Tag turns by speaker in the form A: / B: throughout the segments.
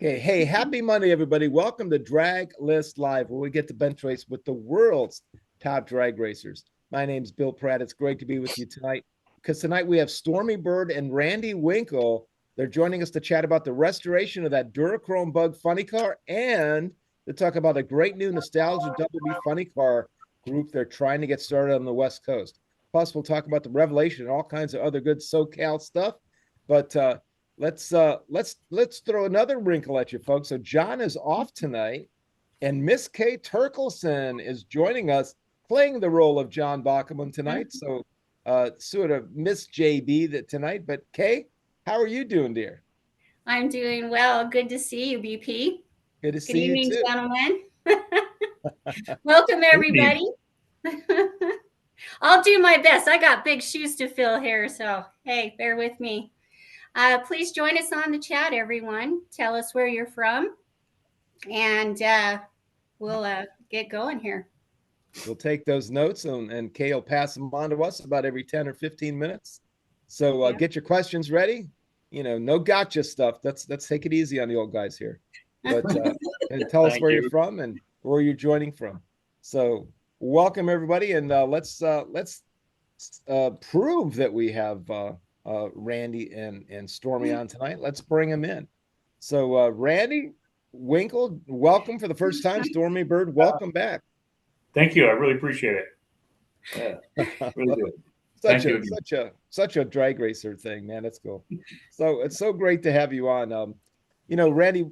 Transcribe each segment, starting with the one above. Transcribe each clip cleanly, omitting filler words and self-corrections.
A: Okay, hey, happy Monday, everybody. Welcome to Draglist Live, where we get to bench race with the world's top drag racers. My name's Bill Pratt. It's great to be with you tonight because tonight we have Stormy Byrd and Randy Winkle. They're joining us to chat about the restoration of that Durachrome Bug funny car and to talk about a great new nostalgia WB funny car group they're trying to get started on the West Coast. Plus, we'll talk about the revelation and all kinds of other good SoCal stuff. But let's throw another wrinkle at you, folks. So John is off tonight, and Miss Kay Turkelson is joining us, playing the role of John Bachman tonight. So sort of Miss JB tonight. But Kay, how are you doing, dear?
B: I'm doing well. Good to see you, BP.
A: Good to
B: Good
A: see you
B: evening,
A: too.
B: gentlemen. Welcome, everybody. I'll do my best. I got big shoes to fill here, so hey, bear with me. Please join us on the chat, everyone. Tell us where you're from, and we'll get going here.
A: We'll take those notes, and Kay will pass them on to us about every 10 or 15 minutes. So get your questions ready. You know, no gotcha stuff. Let's take it easy on the old guys here. But and tell us where you're from and where you're joining from. So welcome everybody, and let's prove that we have Randy and Stormy on tonight. Let's bring them in. So Randy Winkle, welcome for the first time. Stormy Byrd, welcome back.
C: Thank you. I really appreciate it. Yeah, really good.
A: Such a drag racer thing, man. That's cool. So it's so great to have you on. You know, Randy,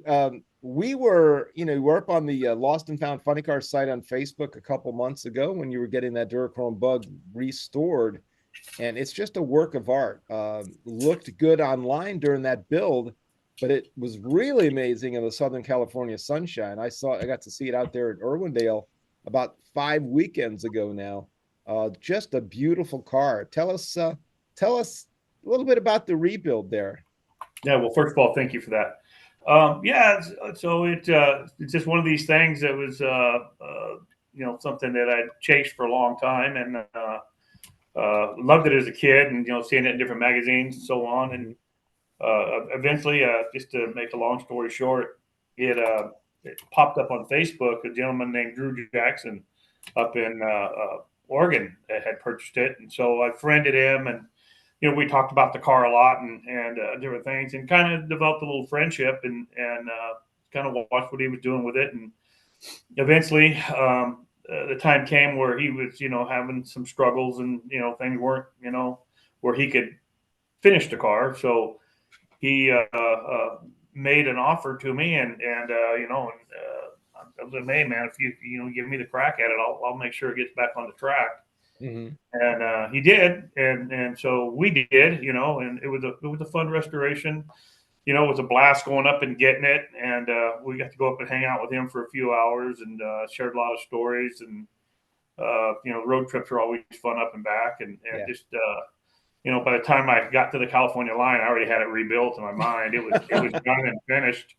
A: we were up on the Lost and Found Funny Car site on Facebook a couple months ago when you were getting that Durachrome Bug restored, and it's just a work of art. Looked good online during that build, but it was really amazing in the Southern California sunshine. I got to see it out there at Irwindale about 5 weekends ago now. Just a beautiful car. Tell us a little bit about the rebuild there.
C: Yeah, well, first of all, thank you for that. So it's just one of these things that was something that I chased for a long time, and loved it as a kid, and seeing it in different magazines and so on, and eventually, just to make a long story short, it popped up on Facebook. A gentleman named Drew Jackson up in Oregon had purchased it, and so I friended him, and we talked about the car a lot and different things, and kind of developed a little friendship, and kind of watched what he was doing with it, and eventually the time came where he was having some struggles, and things weren't where he could finish the car, so he made an offer to me, and I was like, hey man, if you give me the crack at it, I'll make sure it gets back on the track. Mm-hmm. And he did, and so we did, and it was a fun restoration. It was a blast going up and getting it, and we got to go up and hang out with him for a few hours, and shared a lot of stories, and road trips are always fun up and back, and yeah. Just by the time I got to the California line, I already had it rebuilt in my mind. It was done and finished.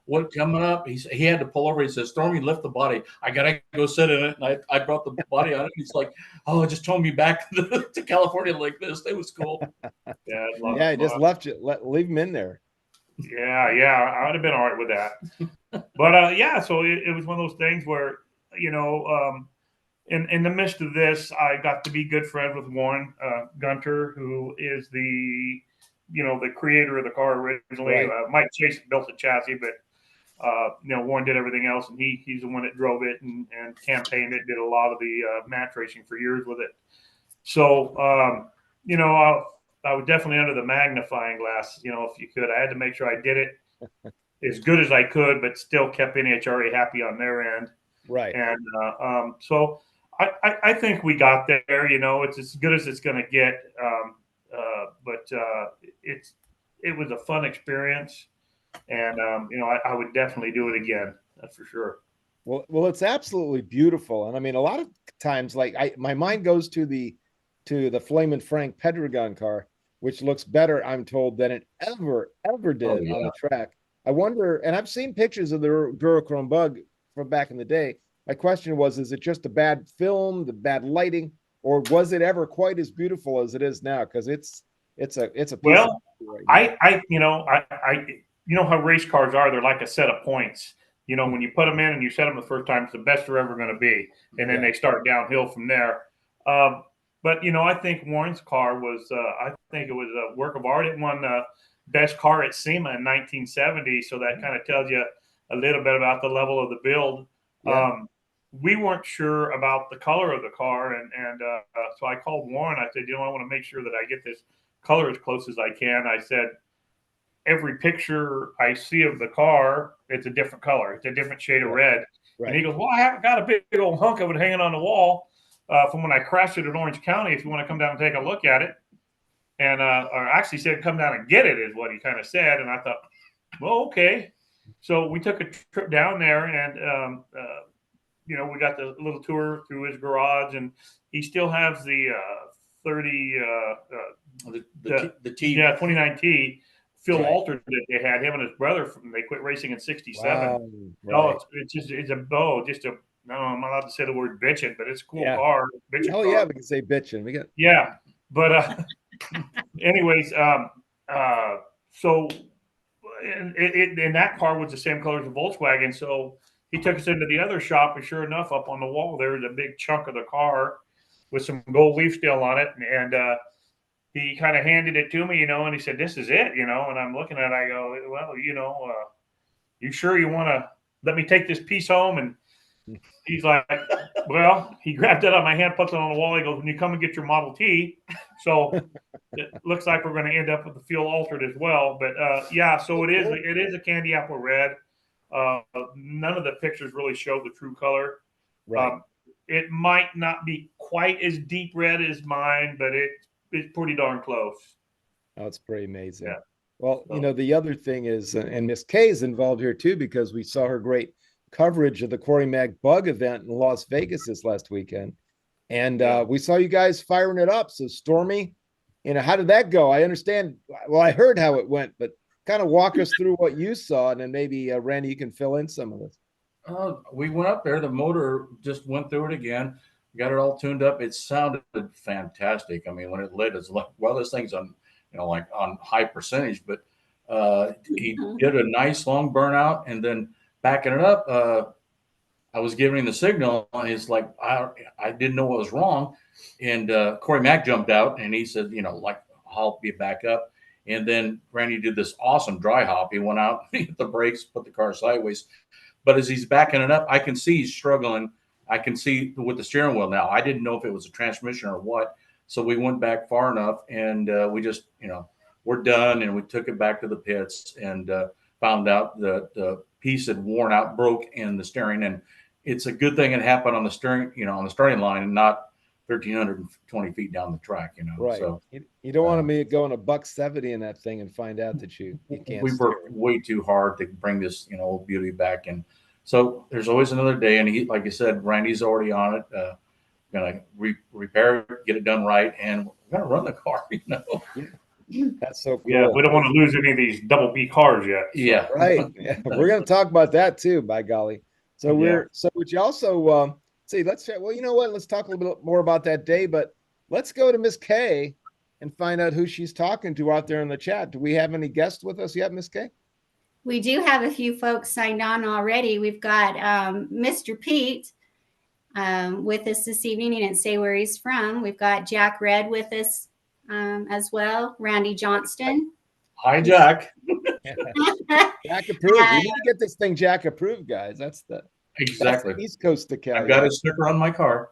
D: What coming up? He had to pull over. He says, "Stormy, lift the body. I gotta go sit in it." And I brought the body on it. He's like, "Oh, it just towed me back to California like this. It was cool."
A: Yeah, I just left you. Leave him in there.
C: Yeah, I would have been all right with that. But so it was one of those things where in the midst of this, I got to be good friends with Warren Gunter, who is the creator of the car originally. Right. Mike Chase built the chassis, but Warren did everything else, and he's the one that drove it and campaigned it, did a lot of the match racing for years with it. So I was definitely under the magnifying glass, if you could. I had to make sure I did it as good as I could, but still kept NHRA happy on their end.
A: Right.
C: And so I think we got there. It's as good as it's going to get. But it was a fun experience, and I would definitely do it again. That's for sure.
A: Well, it's absolutely beautiful, and I mean, a lot of times, like my mind goes to the Flamin' Frank Pedregon car, which looks better, I'm told, than it ever did on the track. I wonder, and I've seen pictures of the Durachrome Bug from back in the day. My question was, is it just a bad film, the bad lighting, or was it ever quite as beautiful as it is now? Because it's a piece
C: well,
A: right
C: you know how race cars are. They're like a set of points. You know, when you put them in and you set them the first time, it's the best they're ever going to be. And then they start downhill from there. But, you know, I think Warren's car was, I think it was a work of art. It won best car at SEMA in 1970. So that kind of tells you a little bit about the level of the build.
A: Yeah.
C: We weren't sure about the color of the car. And so I called Warren. I said, you know, I want to make sure that I get this color as close as I can. I said, every picture I see of the car, it's a different color. It's a different shade of red.
A: Right.
C: And he goes, well, I haven't got a big old hunk of it hanging on the wall from when I crashed it in Orange County. If you want to come down and take a look at it. And or actually said, come down and get it is what he kind of said. And I thought, well, okay. So we took a trip down there and, you know, we got the little tour through his garage, and he still has the 29T Phil altered that they had. Him and his brother, they quit racing in '67.
A: Wow,
C: No, it's a no, I'm not allowed to say the word bitching, but it's a cool car.
A: Oh yeah, we can say bitching. We got
C: but anyways, so and that car was the same color as the Volkswagen. So he took us into the other shop, and sure enough, up on the wall there was a big chunk of the car with some gold leaf still on it, and he kind of handed it to me, you know, and he said, "This is it," you know. And I'm looking at it, I go, "Well, you know, you sure you want to let me take this piece home?" And he's like, "Well," he grabbed it out of my hand, puts it on the wall. He goes, "When you come and get your Model T." So it looks like we're going to end up with the fuel altered as well. But yeah, so it is a candy apple red. None of the pictures really show the true color.
A: right.
C: It might not be quite as deep red as mine, but it's pretty darn close.
A: Oh, it's pretty amazing.
C: Yeah.
A: Well, you know, the other thing is, and Miss Kay is involved here too, because we saw her great coverage of the Corey Mack Bug event in Las Vegas this last weekend. And we saw you guys firing it up. So Stormy, you know, how did that go? I understand. Well, I heard how it went, but kind of walk us through what you saw. And then maybe Randy, you can fill in some of this.
D: We went up there. The motor just went through it again. Got it all tuned up. It sounded fantastic. I mean, when it lit, it's like, well, this thing's on, you know, like on high percentage, but he did a nice long burnout, and then backing it up, I was giving him the signal, and it's like, I didn't know what was wrong. And Corey Mack jumped out, and he said, you know, like, I'll be back up. And then Randy did this awesome dry hop. He went out, hit the brakes, put the car sideways. But as he's backing it up, I can see he's struggling. I can see with the steering wheel now. I didn't know if it was a transmission or what. So we went back far enough, and we just, you know, we're done. And we took it back to the pits and found out that the piece had worn out, broke in the steering. And it's a good thing it happened on the steering, you know, on the starting line, and not 1,320 feet down the track, you know.
A: Right.
D: So
A: you don't want to go in a $170 in that thing and find out that you can't.
D: We worked way too hard to bring this, you know, old beauty back. And so there's always another day. And he, like I said, Randy's already on it. Gonna repair it, get it done right, and we're gonna run the car, you know.
A: That's so cool.
C: Yeah, we don't want to lose any of these double B cars yet. So.
D: Yeah,
A: right. Yeah. We're gonna talk about that too, by golly. So so would you also see, let's chat. Well, you know what? Let's talk a little bit more about that day, but let's go to Miss Kay and find out who she's talking to out there in the chat. Do we have any guests with us yet, Miss Kay?
B: We do have a few folks signed on already. We've got Mr. Pete with us this evening. He didn't say where he's from. We've got Jack Red with us as well. Randy Johnston.
D: Hi, Jack.
A: Jack approved. We need to get this thing Jack approved, guys. That's the East Coast to Cali.
D: I've got a sticker on my car.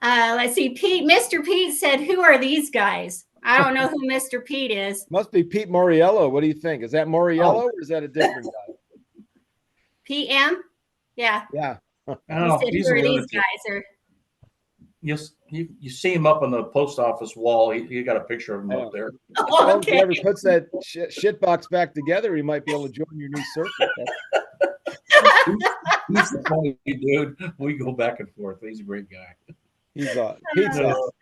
B: Let's see. Mr. Pete said, "Who are these guys?" I don't know who Mr. Pete is.
A: Must be Pete Moriello. What do you think? Is that Moriello or is that a different guy?
B: PM? Yeah.
A: Yeah.
B: He said, who are these guys?
D: Yes, you see him up on the post office wall. He got a picture of him up there.
B: Oh, okay.
A: If he ever puts that shit box back together, he might be able to join your new circuit.
D: He's a funny dude. We go back and forth. He's a great guy.
A: He's awesome. Pete's awesome.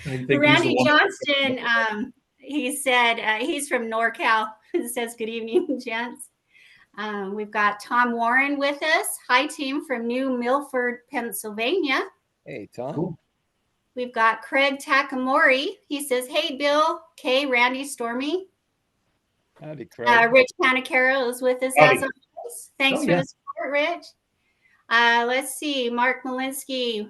B: Randy Johnston, he said he's from NorCal. It says, "Good evening, gents." We've got Tom Warren with us. Hi, team from New Milford, Pennsylvania.
A: Hey, Tom.
D: Cool.
B: we've got Craig Takamori. He says, hey, Bill, Kay, Randy, Stormy.
A: Howdy, Craig.
B: Rich Panacaro is with us
C: Howdy.
B: as always. Thanks
D: Oh,
B: for
D: yeah.
B: the support, Rich. Let's see, Mark Malinsky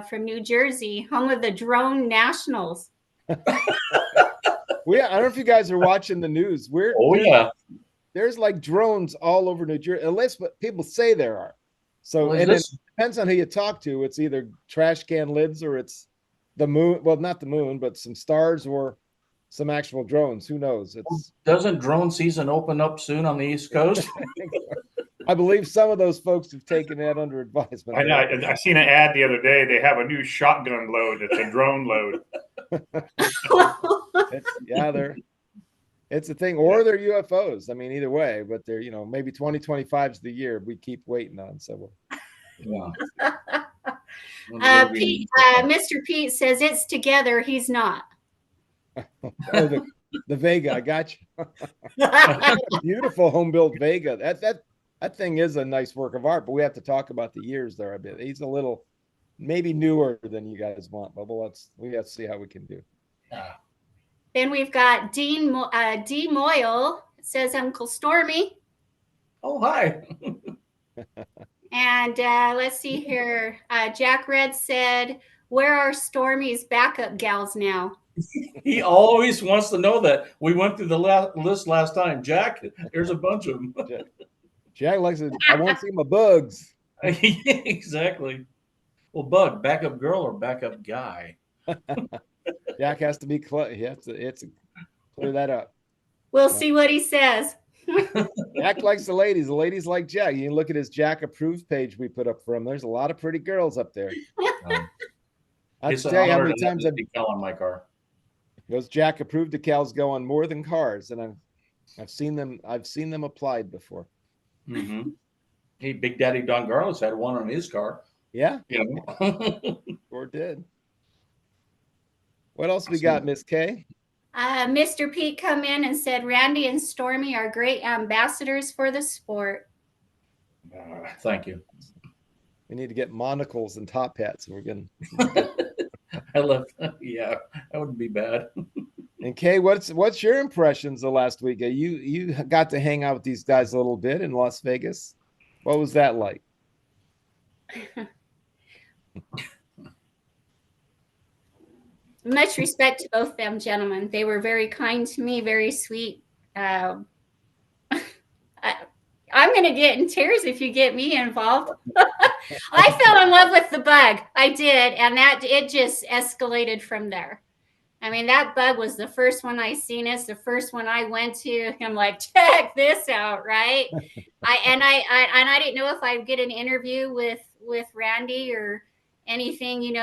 B: from New Jersey, home of the Drone Nationals.
A: I don't know if you guys are watching the news. There's like drones all over New Jersey. At least what people say there are. So,
D: Well,
A: and it depends on who you talk to. It's either trash can lids or it's the moon. Well, not the moon, but some stars or some actual drones. Who knows?
D: Doesn't drone season open up soon on the East Coast?
A: I believe some of those folks have taken that under advisement.
C: I know. I seen an ad the other day. They have a new shotgun load. It's a drone load.
A: It's a thing, or they're UFOs. I mean, either way, but they're, maybe 2025 is the year we keep waiting on. So,
B: Mr. Pete says it's together. He's not.
A: the Vega, I got you. Beautiful home built Vega. That thing is a nice work of art, but we have to talk about the years there a bit. He's a little maybe newer than you guys want, but we have to see how we can do.
B: Then we've got D. Moyle. It says Uncle Stormy.
D: Oh, hi.
B: And let's see here. Jack Red said, where are Stormy's backup gals now?
D: He always wants to know that. We went through the list last time. Jack, there's a bunch of them.
A: Jack likes it. I want to see my bugs.
D: Exactly. Well, Bug, backup girl or backup guy?
A: Jack has to be clear. He has to clear that up.
B: We'll see what he says.
A: Jack likes the ladies. The ladies like Jack. You can look at his Jack approved page we put up for him. There's a lot of pretty girls up there. I'll tell you how many times I've
D: on my car.
A: Those Jack approved decals go on more than cars, and I've seen them applied before.
D: Mm-hmm. Hey, Big Daddy Don Garlis had one on his car.
A: Yeah,
D: Sure
A: did. What else we got, Miss K?
B: Mr. Pete come in and said Randy and Stormy are great ambassadors for the sport.
D: Thank you.
A: We need to get monocles and top hats. We're getting.
D: I love. Yeah, that wouldn't be bad.
A: And Kay, what's your impressions the last week? You got to hang out with these guys a little bit in Las Vegas. What was that like?
B: Much respect to both them gentlemen. They were very kind to me, very sweet. I'm going to get in tears if you get me involved. I fell in love with the bug. I did. And it just escalated from there. I mean, that bug was the first one I seen. It's the first one I went to. I'm like, check this out, right? I didn't know if I'd get an interview with Randy or anything,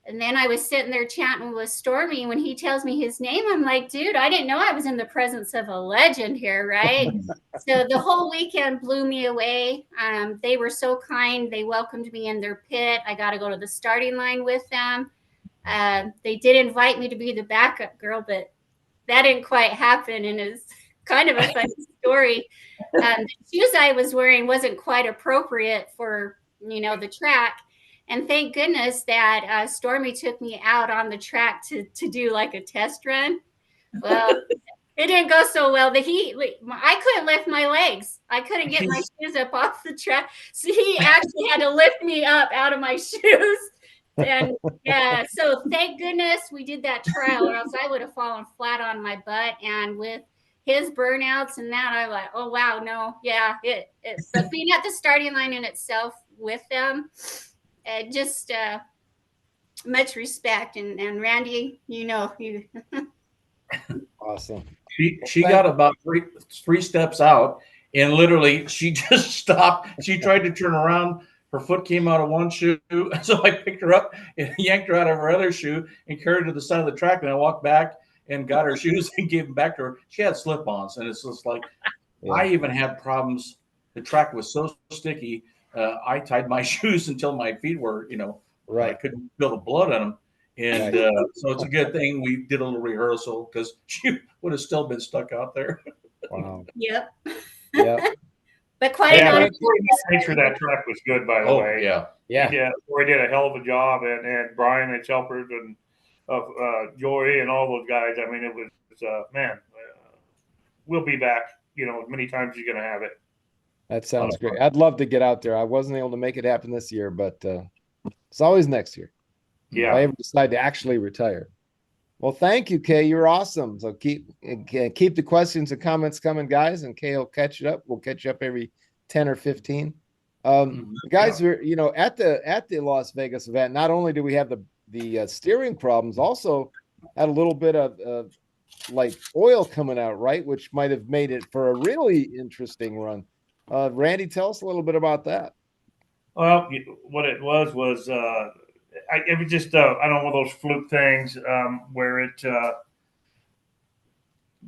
B: and then I was sitting there chatting with Stormy. When he tells me his name, I'm like, dude, I didn't know I was in the presence of a legend here, right? So the whole weekend blew me away. They were so kind. They welcomed me in their pit. I got to go to the starting line with them. They did invite me to be the backup girl, but that didn't quite happen. And it's kind of a funny story. The shoes I was wearing wasn't quite appropriate for, the track. And thank goodness that Stormy took me out on the track to do like a test run. Well, it didn't go so well. I couldn't lift my legs. I couldn't get my shoes up off the track. So he actually had to lift me up out of my shoes. And yeah, so thank goodness we did that trial, or else I would have fallen flat on my butt. And with his burnouts and that, I'm like, oh wow, no, yeah, but being at the starting line in itself with them, just much respect. And Randy, you
A: awesome.
D: She got about three steps out, and literally she just stopped. She tried to turn around. Her foot came out of one shoe, so I picked her up and yanked her out of her other shoe and carried her to the side of the track. And I walked back and got her shoes and gave them back to her. She had slip-ons, and it's just like, yeah. I even had problems. The track was so sticky. I tied my shoes until my feet were, right. I couldn't feel the blood on them. And so it's a good thing we did a little rehearsal, because she would have still been stuck out there.
A: Wow.
B: Yep.
A: Yep.
B: But quite
C: the nature of that track was good, by the way.
A: Yeah.
C: Corey did a hell of a job, and Brian and Chelpers and Jory and all those guys. I mean, it was man. We'll be back. As many times as you're going to have it.
A: That sounds great. I'd love to get out there. I wasn't able to make it happen this year, but it's always next year.
C: Yeah.
A: If I ever decide to actually retire. Well, thank you, Kay. You're awesome. So keep the questions and comments coming, guys, and Kay will catch it up. We'll catch you up every 10 or 15. Guys, we're at the Las Vegas event. Not only do we have the steering problems, also had a little bit of like oil coming out, right? Which might have made it for a really interesting run. Randy, tell us a little bit about that.
C: Well, what it was it was just I don't know, one of those fluke things where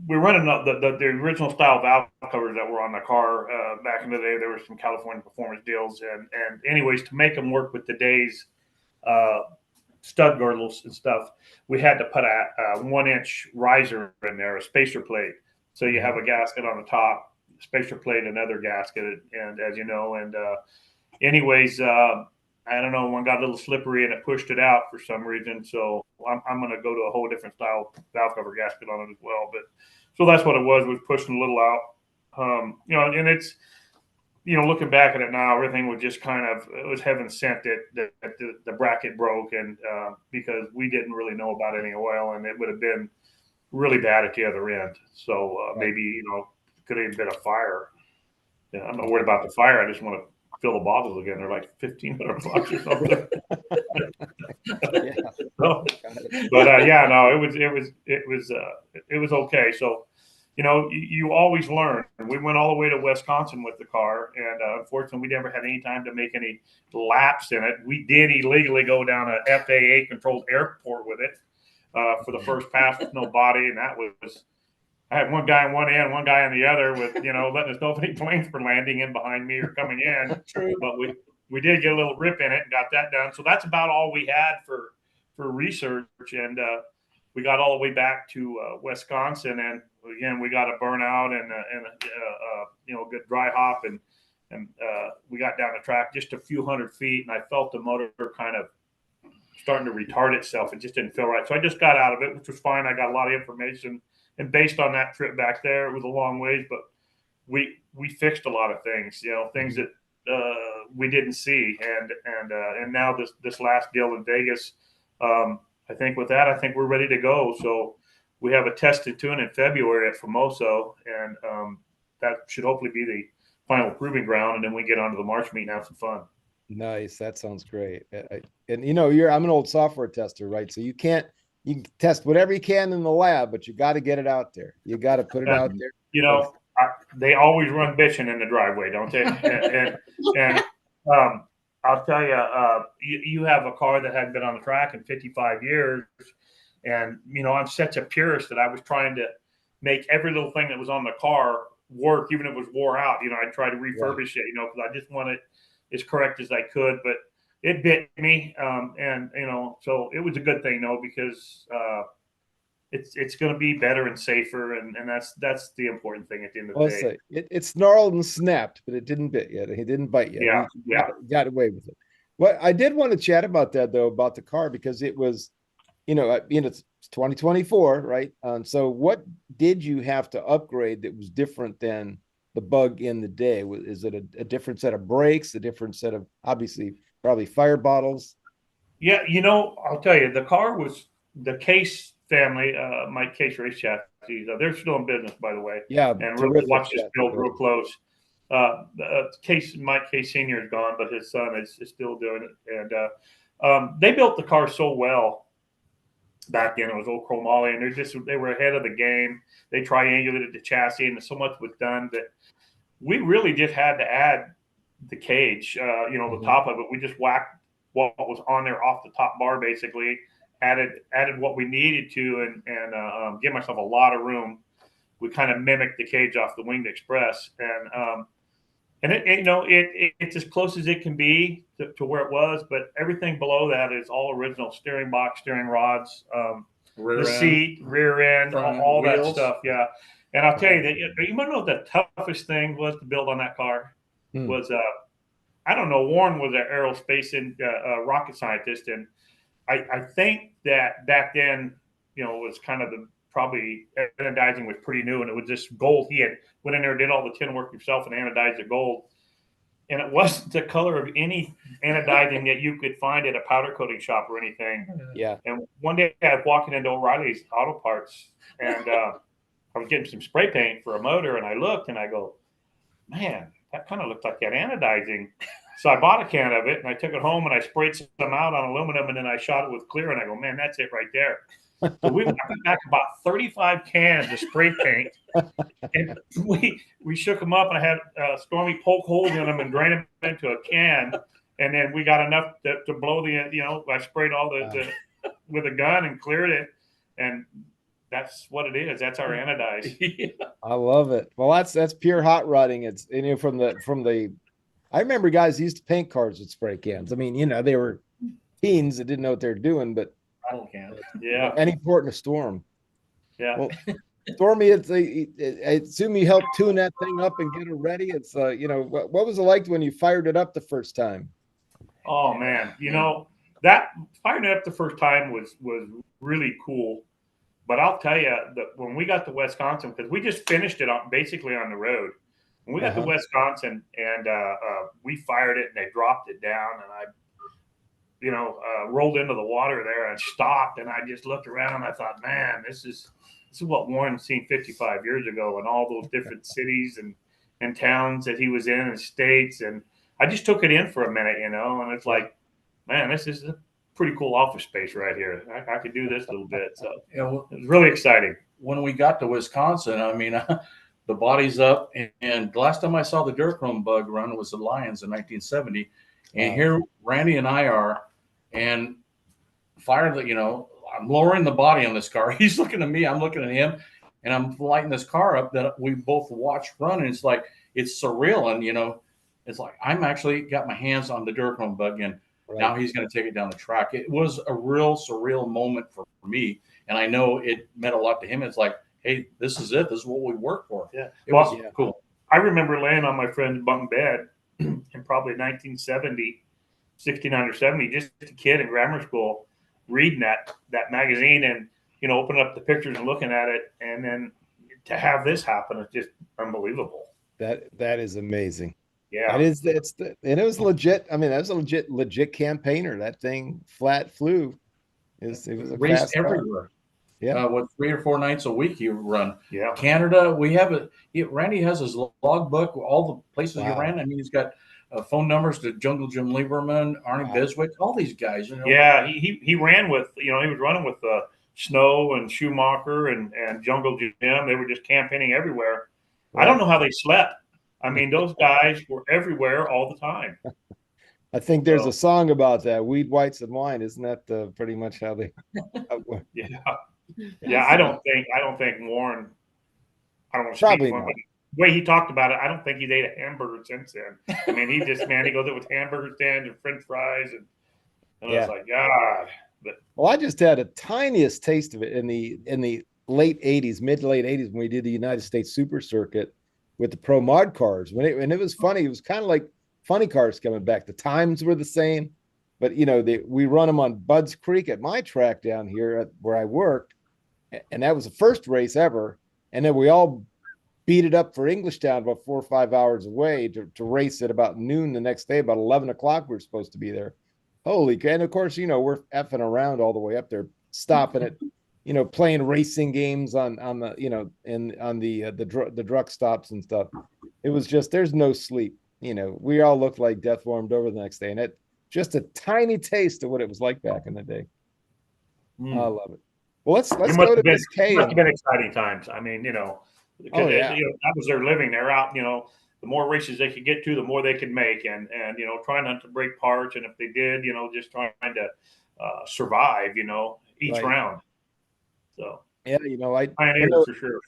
C: we're running the original style valve covers that were on the car back in the day. There were some California performance deals, and anyways, to make them work with today's stud girdles and stuff, we had to put a 1-inch riser in there, a spacer plate. So you have a gasket on the top, spacer plate, another gasket, and as you know, and anyways, I don't know, one got a little slippery and it pushed it out for some reason. So I'm going to go to a whole different style valve cover gasket on it as well. But so that's what it was pushing a little out. And it's, looking back at it now, everything was just it was heaven sent that the bracket broke, and because we didn't really know about any oil, and it would have been really bad at the other end. So maybe, could have been a fire. Yeah, I'm not worried about the fire. I just want to fill the bottles again. They're like $1,500 or something. It was okay. So, you always learn. We went all the way to Wisconsin with the car, and unfortunately, we never had any time to make any laps in it. We did illegally go down a FAA controlled airport with it for the first pass with no body, and that was. I had one guy on one end, one guy on the other, with letting us know if any planes were landing in behind me or coming in. But we did get a little rip in it and got that done. So that's about all we had for research, and we got all the way back to Wisconsin, and again we got a burnout and a good dry hop, and we got down the track just a few hundred feet, and I felt the motor kind of starting to retard itself. It just didn't feel right, so I just got out of it, which was fine. I got a lot of information. And based on that trip back there, it was a long ways, but we fixed a lot of things, things that we didn't see, and now this last deal in Vegas, I think with that, I think we're ready to go. So we have a test and tune in February at Famoso, and that should hopefully be the final proving ground, and then we get onto the March meet and have some fun.
A: Nice, that sounds great. And I'm an old software tester, right? So you can test whatever you can in the lab, but you got to get it out there. You got to put it out there.
C: They always run bitching in the driveway, don't they? and I'll tell you, you have a car that hadn't been on the track in 55 years. And, I'm such a purist that I was trying to make every little thing that was on the car work, even if it was wore out. I tried to refurbish it, because I just wanted it as correct as I could. But it bit me, and so it was a good thing, because it's going to be better and safer, and that's the important thing at the end of the day.
A: It snarled and snapped, but it didn't bit yet. It didn't bite yet. Got away with it. Well, I did want to chat about that though, about the car, because it was, it's 2024, right? So what did you have to upgrade that was different than the Bug in the day? Is it a different set of brakes, a different set of, obviously, probably fire bottles?
C: Yeah, I'll tell you, the car was the Case family, Mike Case race chassis. They're still in business, by the way.
A: Yeah,
C: and really watch this build real close. Mike Case Senior is gone, but his son is still doing it. And they built the car so well back then. It was old chromoly, and they were ahead of the game. They triangulated the chassis, and so much was done that we really just had to add the cage, the top of it. We just whacked what was on there off the top bar, basically added what we needed to, and give myself a lot of room. We kind of mimicked the cage off the Winged Express, and it's as close as it can be to where it was, but everything below that is all original: steering box, steering rods, seat, rear end, all that stuff. Yeah. And I'll tell you that, you want to know what the toughest thing was to build on that car? Was I don't know. Warren was an aerospace and rocket scientist, and I think that back then, it was kind of probably anodizing was pretty new, and it was just gold. He had went in there, did all the tin work himself, and anodized the gold. And it wasn't the color of any anodizing that you could find at a powder coating shop or anything.
A: Yeah.
C: And one day I was walking into O'Reilly's Auto Parts, and I was getting some spray paint for a motor, and I looked and I go, man, that kind of looked like that anodizing. So I bought a can of it and I took it home and I sprayed some out on aluminum, and then I shot it with clear, and I go, man, that's it right there. So we went back about 35 cans of spray paint, and we shook them up, and I had Stormy poke holes in them and drain them into a can, and then we got enough to blow the, I sprayed all the with a gun and cleared it, and that's what it is. That's our anodize.
A: I love it. Well, that's pure hot rodding. It's from the. I remember guys used to paint cars with spray cans. I mean, they were teens that didn't know what they were doing, but
C: yeah,
A: any port in a storm.
C: Yeah.
A: Well, Stormy, I assume you helped tune that thing up and get it ready. It's what was it like when you fired it up the first time?
C: Oh man, that firing it up the first time was really cool. But I'll tell you that when we got to Wisconsin, because we just finished it basically on the road. When we got to Wisconsin and we fired it and they dropped it down, and I rolled into the water there and stopped, and I just looked around and I thought, man, this is what Warren seen 55 years ago in all those different cities and towns that he was in and states. And I just took it in for a minute, and it's like, man, this is a pretty cool office space right here. I could do this a little bit. So it was really exciting.
D: When we got to Wisconsin, I mean, the body's up. And the last time I saw the Durachrome Bug run was the Lions in 1970. And here Randy and I are, and fired I'm lowering the body on this car. He's looking at me, I'm looking at him, and I'm lighting this car up that we both watched run. And it's like, it's surreal. And, it's like, I'm actually got my hands on the Durachrome Bug, and now he's going to take it down the track. It was a real surreal moment for me. And I know it meant a lot to him. It's like, hey, this is it. This is what we work for.
C: Yeah.
D: It was cool.
C: I remember laying on my friend's bunk bed in probably 1970, 69 or 70, just a kid in grammar school, reading that magazine and, opening up the pictures and looking at it. And then to have this happen is just unbelievable.
A: That is amazing.
C: Yeah.
A: And it was legit. I mean, that was a legit campaigner. That thing flat flew. It was a
D: race everywhere.
A: Yeah.
D: What 3 or 4 nights a week you run.
C: Yeah.
D: Canada, we have Randy has his logbook, all the places he ran. I mean, he's got phone numbers to Jungle Jim Lieberman, Arnie Biswick, all these guys.
C: Yeah, he ran with, he was running with Snow and Schumacher and Jungle Jim. They were just campaigning everywhere. Right. I don't know how they slept. I mean, those guys were everywhere all the time.
A: I think there's a song about that. Weed, whites, and wine. Isn't that pretty much how they?
C: Yeah. Yeah. I don't think Warren. I don't want to
A: probably
C: speak for him,
A: not.
C: The way he talked about it, I don't think he's ate a hamburger since then. I mean, he goes there with hamburger stands and French fries, and I was like, God. But
A: well, I just had a tiniest taste of it in the late '80s, mid to late '80s, when we did the United States Super Circuit with the Pro Mod cars. And it was funny. It was kind of like funny cars coming back. The times were the same, but we run them on Budds Creek at my track down here where I worked, and that was the first race ever. And then we all beat it up for Englishtown about 4 or 5 hours away to race at about noon the next day. About 11 o'clock we were supposed to be there. Holy, and of course, we're effing around all the way up there, stopping at, playing racing games on the, on the truck stops and stuff. It was just, there's no sleep. We all looked like death warmed over the next day, and it just a tiny taste of what it was like back in the day. I love it. Well, let's go to this K.
C: It must have been exciting times. I mean, because that was their living. They're out, the more races they could get to, the more they could make, and trying not to break parts, and if they did, just trying to survive, each round. So
A: yeah, I
C: pioneers for sure.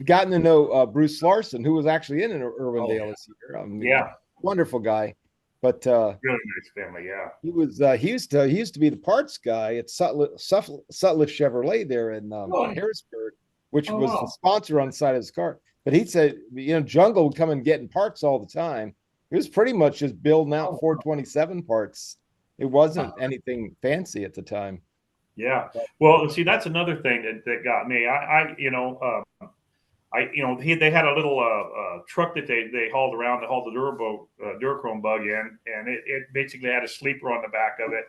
A: Gotten to know Bruce Larson, who was actually in Irwindale this year. Wonderful guy, but
C: really nice family. Yeah,
A: he used to be the parts guy at Sutliff Chevrolet there in Harrisburg, which was the sponsor on the side of his car. But he said, Jungle would come and get in parts all the time. It was pretty much just building out 427 parts. It wasn't anything fancy at the time.
C: Yeah. Well, see, that's another thing that got me. They had a little truck that they hauled around to haul the Durachrome Bug in, and it basically had a sleeper on the back of it.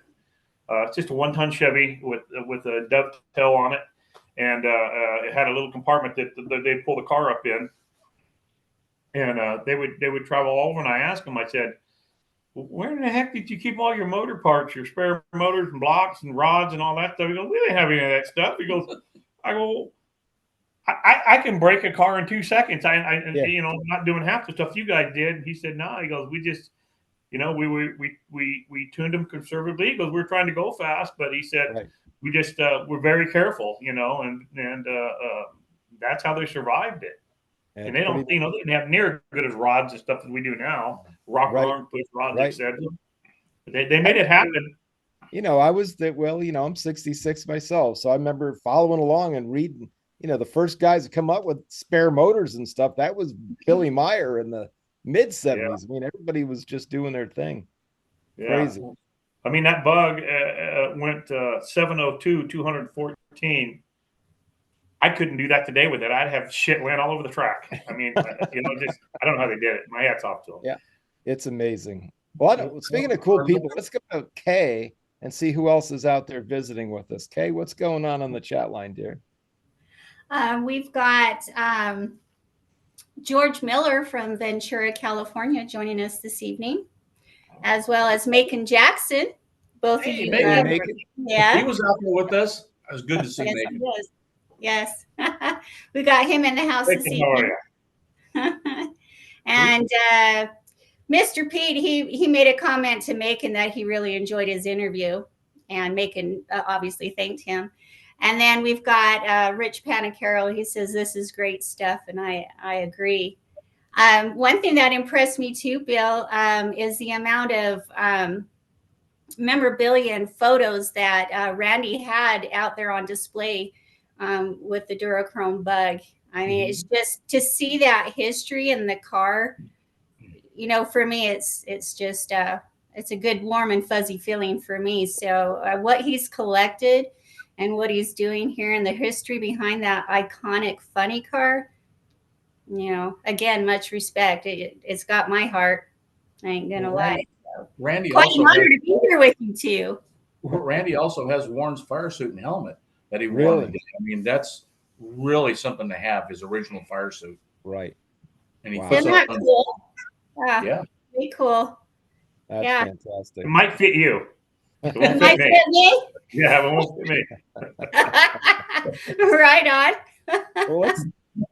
C: It's just a 1-ton Chevy with a dovetail on it, and it had a little compartment that they'd pull the car up in, and they would travel all over. And I asked them, I said, where in the heck did you keep all your motor parts, your spare motors and blocks and rods and all that stuff? He goes, we didn't have any of that stuff. He goes, I can break a car in 2 seconds. I'm not doing half the stuff you guys did. He said, no. He goes, we just, we tuned them conservatively. He goes, we're trying to go fast, but he said, we just we're very careful, and that's how they survived it. And they don't, they didn't have near as good as rods and stuff as we do now. Rock arm, push rods, etc. They made it happen.
A: I'm 66 myself, so I remember following along and reading. The first guys to come up with spare motors and stuff, that was Billy Meyer in the mid 70s. Yeah. I mean, everybody was just doing their thing.
C: Yeah.
A: Crazy.
C: I mean, that Bug went 702, 214. I couldn't do that today with it. I'd have shit land all over the track. I mean, I don't know how they did it. My hat's off to them.
A: Yeah, it's amazing. Well, speaking of cool people, let's go to Kay and see who else is out there visiting with us. Kay, what's going on the chat line, dear?
B: We've got George Miller from Ventura, California, joining us this evening, as well as Macon Jackson. Both of you.
D: Macon. Yeah, he was out there with us. It was good to see Macon.
B: Yes, we got him in the house this evening. And Mr. Pete, he made a comment to Macon that he really enjoyed his interview, and Macon obviously thanked him. And then we've got Rich Panacaro. He says, this is great stuff. And I agree. One thing that impressed me too, Bill, is the amount of memorabilia and photos that Randy had out there on display with the Durachrome Bug. I mean, it's just to see that history in the car, for me, it's just, it's a good, warm and fuzzy feeling for me. So what he's collected and what he's doing here and the history behind that iconic funny car, again, much respect. It's got my heart. I ain't gonna lie. So,
D: Randy
B: quite
D: also
B: an honor to be here with you too.
D: Randy also has Warren's fire suit and helmet that he
A: really?
D: won. I mean, that's really something to have, his original fire suit.
A: Right.
D: And he
B: Isn't that cool? Yeah. Pretty cool.
A: That's fantastic.
C: It might fit you.
B: It won't fit me?
C: Yeah, it won't fit
B: me. Right on.
A: Well,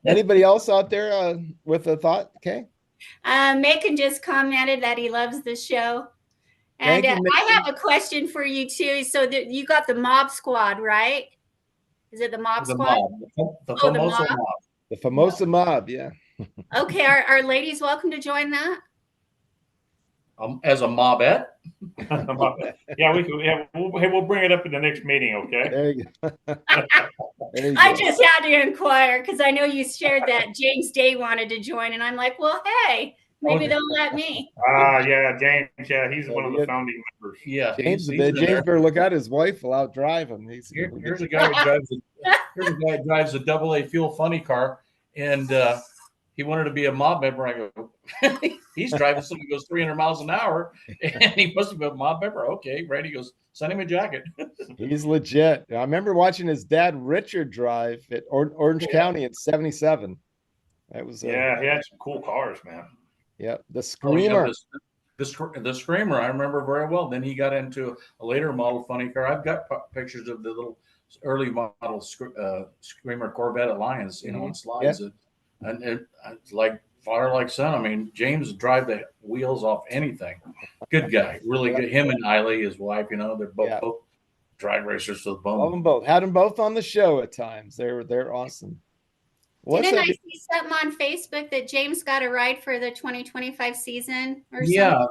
A: anybody else out there with a thought? Okay.
B: Macon just commented that he loves the show. And I have a question for you too. So you got the Mob Squad, right? Is it the Mob Squad?
D: The Famoso Mob.
A: The Famoso Mob, yeah.
B: Okay, are ladies welcome to join that?
D: As a mobette?
C: Yeah, we'll bring it up in the next meeting, okay?
A: There you go.
B: I just had to inquire because I know you shared that James Day wanted to join, and I'm like, well, hey, maybe they'll let me.
C: Yeah, James. Yeah, he's one of the founding members.
D: Yeah,
A: James better look out. His wife will outdrive him.
D: Here's a guy who drives a AA fuel funny car, and he wanted to be a mob member. I go, he's driving something that goes 300 miles an hour, and he must be a mob member. Okay, Randy goes, send him a jacket.
A: He's legit. I remember watching his dad Richard drive at Orange County in '77. That was
C: he had some cool cars, man.
A: Yeah, the Screamer.
D: The Screamer, I remember very well. Then he got into a later model funny car. I've got pictures of the little early model Screamer Corvette Alliance, on slides. Yeah. And it's like father like son. I mean, James drive the wheels off anything. Good guy, really good. Him and Eiley, his wife, they're both drag racers to the bone.
A: Love them both. Had them both on the show at times. They're awesome.
B: Didn't I see something on Facebook that James got a ride for the 2025 season or something?
D: Yeah,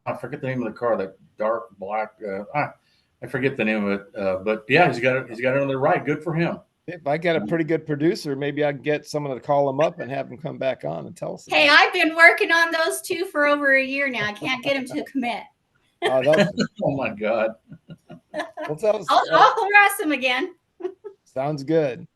D: I forget the name of the car. That dark black. I forget the name of it. But yeah, he's got another ride. Good for him.
A: If I get a pretty good producer, maybe I can get someone to call him up and have him come back on and tell us.
B: Hey, I've been working on those two for over a year now. I can't get them to commit.
A: Oh,
D: Oh my God.
A: well, tell us,
B: I'll harass them again.
A: sounds good.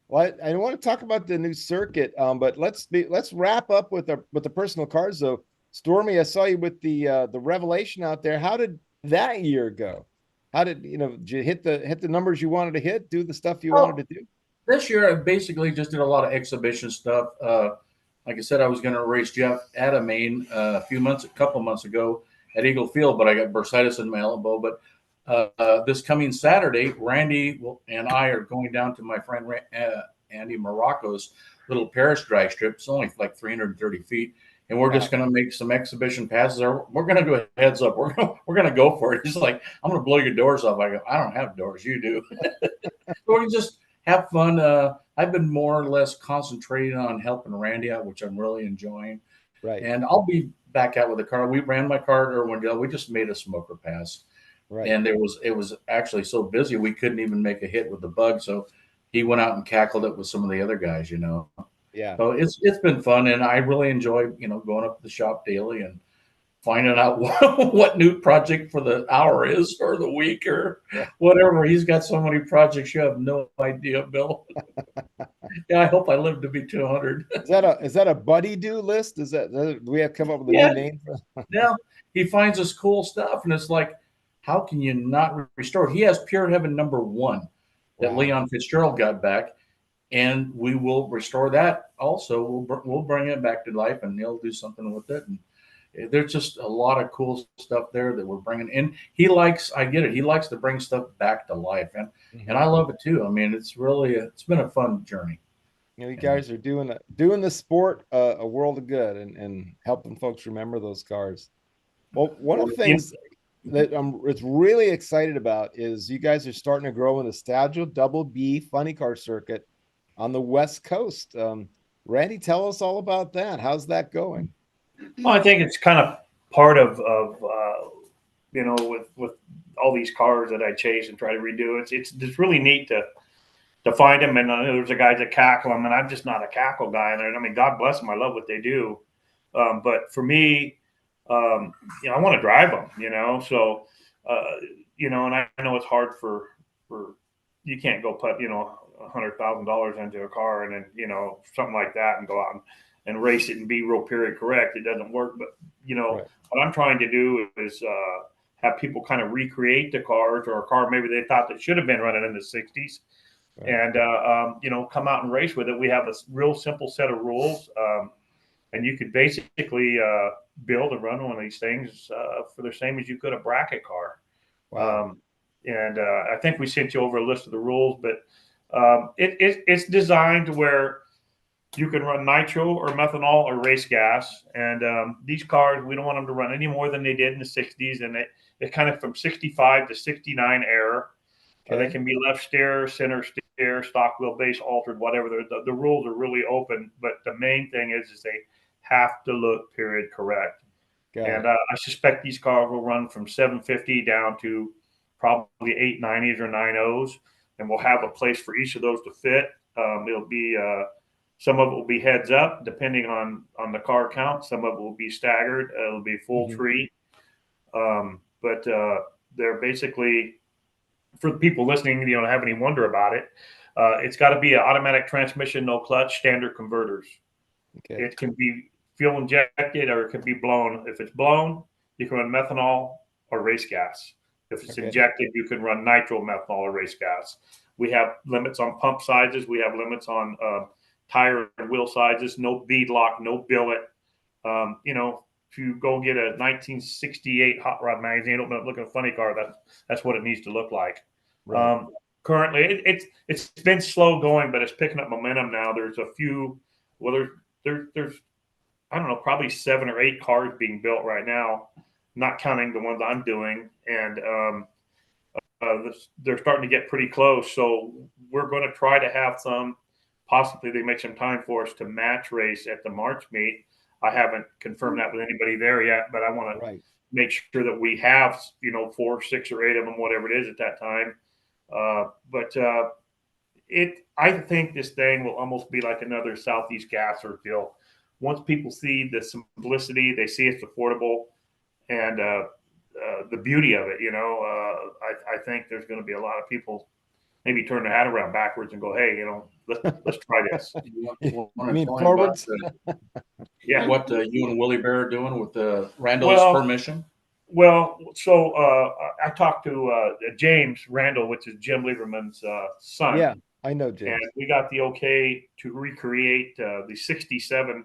A: Well, I want to talk about the new circuit, but let's wrap up with the personal cars though. Stormy, I saw you with the Revelation out there. How did that year go? How did did you hit the numbers you wanted to hit, do the stuff you wanted to do?
D: This year, I basically just did a lot of exhibition stuff. Like I said, I was going to race Jeff Adamain a couple months ago at Eagle Field, but I got bursitis in my elbow. But this coming Saturday, Randy and I are going down to my friend Andy Morocco's little Paris drag strip. It's only like 330 feet. And we're just going to make some exhibition passes. We're going to do a heads up. We're going to go for it. He's like, I'm going to blow your doors off. I go, I don't have doors. You do. So we just have fun. I've been more or less concentrating on helping Randy out, which I'm really enjoying.
A: Right.
D: And I'll be back out with the car. We ran my car at Irwindale. We just made a smoker pass. Right. And it was actually so busy we couldn't even make a hit with the Bug. So he went out and cackled it with some of the other guys,
A: Yeah.
D: So it's been fun, and I really enjoy going up to the shop daily and finding out what new project for the hour is or the week or whatever. He's got so many projects you have no idea, Bill. Yeah, I hope I live to be 200.
A: Is that a buddy do list? Do we have to come up with a new name?
D: Yeah, he finds us cool stuff, and it's like, how can you not restore it? He has Pure Heaven #1 that Leon Fitzgerald got back. And we will restore that also. We'll bring it back to life, and he'll do something with it. And there's just a lot of cool stuff there that we're bringing in. I get it. He likes to bring stuff back to life, and I love it too. I mean, it's been a fun journey.
A: You guys are doing the sport a world of good and helping folks remember those cars. Well, one of the things that I'm really excited about is you guys are starting to grow a nostalgia double B funny car circuit on the West Coast. Randy, tell us all about that. How's that going?
C: Well, I think it's kind of part of with all these cars that I chase and try to redo. It's really neat to find them. And there's a guys that cackle them, and I'm just not a cackle guy. And I mean, God bless them. I love what they do. But for me, I want to drive them. So and I know it's hard for you can't go put $100,000 into a car and then something like that and go out and race it and be real period correct. It doesn't work. But what I'm trying to do is have people kind of recreate the cars or a car maybe they thought that should have been running in the 60s, and come out and race with it. We have a real simple set of rules, and you could basically build and run one of these things for the same as you could a bracket car.
A: Wow.
C: And I think we sent you over a list of the rules, but it's designed to where you can run nitro or methanol or race gas. And these cars, we don't want them to run any more than they did in the 60s. And it kind of from 65 to 69 air. They can be left steer, center steer, stock wheelbase, altered, whatever. The rules are really open. But the main thing is they have to look period correct. And I suspect these cars will run from 750 down to probably 890s or 90s. And we'll have a place for each of those to fit. It'll be some of it will be heads up, depending on the car count. Some of it will be staggered. It'll be full tree. But they're basically, for the people listening, have any wonder about it. It's got to be an automatic transmission, no clutch, standard converters. Okay. It can be fuel injected or it can be blown. If it's blown, you can run methanol or race gas. If it's injected, you can run nitro, methanol, or race gas. We have limits on pump sizes. We have limits on tire and wheel sizes. No bead lock, no billet. If you go get a 1968 Hot Rod magazine, open up, look at a funny car. That's what it needs to look like. Right. Currently, it's been slow going, but it's picking up momentum now. There's a few. Well, there's I don't know, probably 7 or 8 cars being built right now, not counting the ones I'm doing, and they're starting to get pretty close. So we're going to try to have some, possibly they make some time for us to match race at the March meet. I haven't confirmed that with anybody there yet, but I want to make sure that we have, 4, 6, or 8 of them, whatever it is at that time. But I think this thing will almost be like another Southeast Gasser deal. Once people see the simplicity, they see it's affordable, and the beauty of it. I think there's going to be a lot of people maybe turn their hat around backwards and go, "Hey, let's try this."
A: You mean forwards?
C: Yeah.
D: What you and Willie Bear are doing with Randall's permission?
C: Well, so I talked to James Randall, which is Jim Lieberman's son.
A: Yeah, I know James.
C: And we got the okay to recreate the 67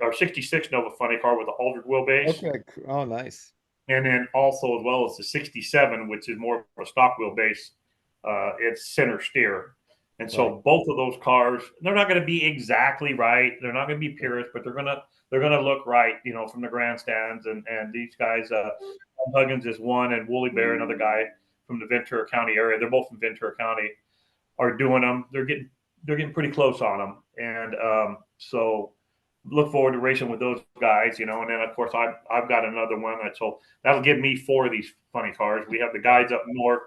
C: or 66 Nova Funny car with a altered wheelbase.
A: Okay. Oh, nice.
C: And then also as well as the 67, which is more of a stock wheelbase. It's center steer. And so both of those cars, they're not going to be exactly right. They're not going to be purist, but they're going to look right, from the grandstands. And these guys, Huggins is one, and Wooly Bear, another guy from the Ventura County area. They're both from Ventura County, are doing them. They're getting pretty close on them. And so look forward to racing with those guys, And then of course I've got another one. So that'll give me 4 of these funny cars. We have the guys up north.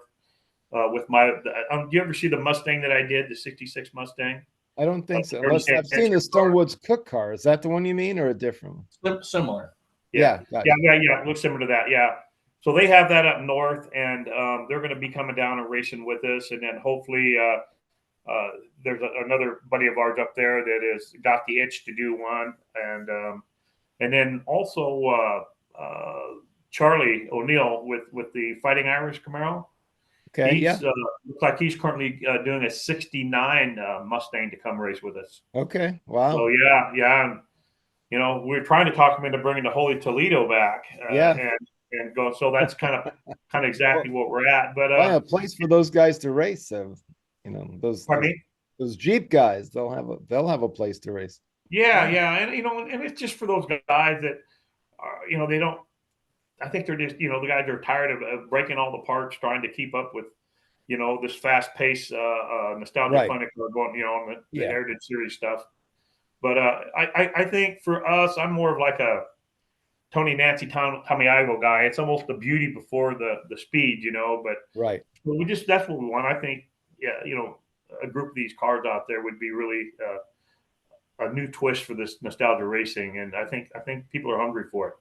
C: With do you ever see the Mustang that I did, the 66 Mustang?
A: I don't think so. I've seen the Stonewoods Cook car. Is that the one you mean, or a different one?
D: Similar.
C: Yeah. It looks similar to that. Yeah. So they have that up north, and they're going to be coming down and racing with us. And then hopefully there's another buddy of ours up there that has got the itch to do one. And then also Charlie O'Neill with the Fighting Irish Camaro.
A: Okay.
C: Looks like he's currently doing a 69 Mustang to come race with us.
A: Okay. Wow.
C: So yeah. And, we're trying to talk him into bringing the Holy Toledo back. And go. So that's kind of exactly what we're at. But
A: a place for those guys to race. Those Jeep guys, they'll have a place to race.
C: Yeah. And it's just for those guys that are, they don't. I think they're just, the guys are tired of breaking all the parts, trying to keep up with, this fast-paced nostalgia funny going, the Heritage Series stuff. But I think for us, I'm more of like a Tony Nancy Tommy Ivo guy. It's almost the beauty before the speed, But that's what we want. I think, a group of these cars out there would be really a new twist for this nostalgia racing, and I think people are hungry for it.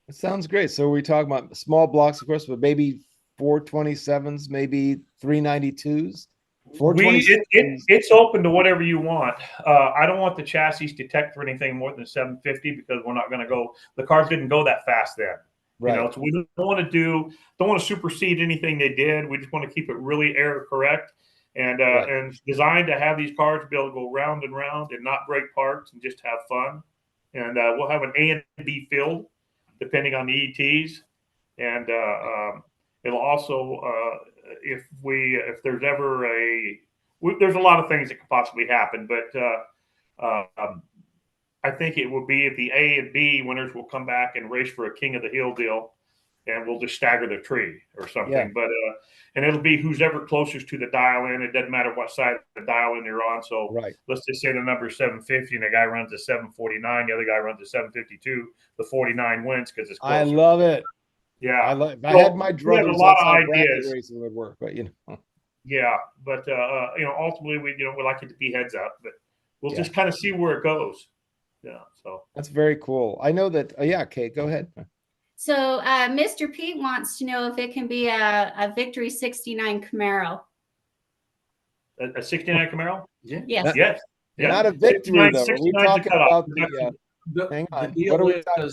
A: It sounds great. So we talk about small blocks, of course, but maybe 427s, maybe 392s.
C: It's open to whatever you want. I don't want the chassis to detect for anything more than 750 because we're not going to go. The cars didn't go that fast then.
A: Right.
C: So we don't want to supersede anything they did. We just want to keep it really error correct and it's designed to have these cars be able to go round and round and not break parts and just have fun. And we'll have an A and B field depending on the ETs, and it'll also if there's ever there's a lot of things that could possibly happen, but I think it will be if the A and B winners will come back and race for a King of the Hill deal, and we'll just stagger the tree or something. Yeah. But and it'll be who's ever closest to the dial in. It doesn't matter what side of the dial in you're on. So let's just say the number is 750 and the guy runs a 749, the other guy runs a 752. The 49 wins because it's closer.
A: I love it.
C: Yeah,
A: if I had my druthers,
C: a lot of ideas.
A: Racing would work, but
C: Yeah, but ultimately we like it to be heads up, but we'll just kind of see where it goes. Yeah, so
A: that's very cool. I know that. Kate, go ahead.
B: So Mr. Pete wants to know if it can be a Victory 69 Camaro.
C: A 69 Camaro?
B: Yeah.
C: Yes.
A: Not a Victory, though. Are we talking about hang on. What are we talking?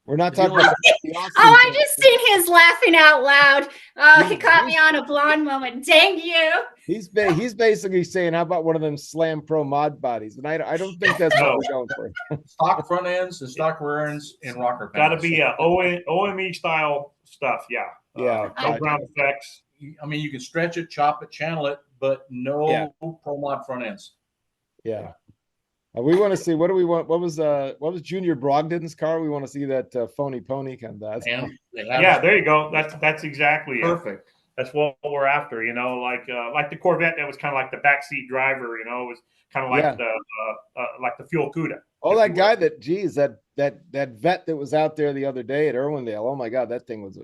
A: We're not talking about
B: I just seen his laughing out loud. Oh, he caught me on a blonde moment. Dang you.
A: He's basically saying, how about one of them Slam Pro mod bodies? And I don't think that's what we're going for.
D: Stock front ends and stock rear ends in rocker
C: panels. Got to be OME style stuff. Yeah.
A: Yeah.
C: No ground effects.
D: I mean, you can stretch it, chop it, channel it, but no pro mod front ends.
A: Yeah. We want to see what do we want? What was Junior Brogdon's car? We want to see that phony pony kind of that.
C: Yeah, there you go. That's exactly
D: perfect.
C: That's what we're after. Like the Corvette that was kind of like the backseat driver. It was kind of like the Fuel Cuda.
A: Oh, that guy that that vet that was out there the other day at Irwindale. Oh my God, that thing was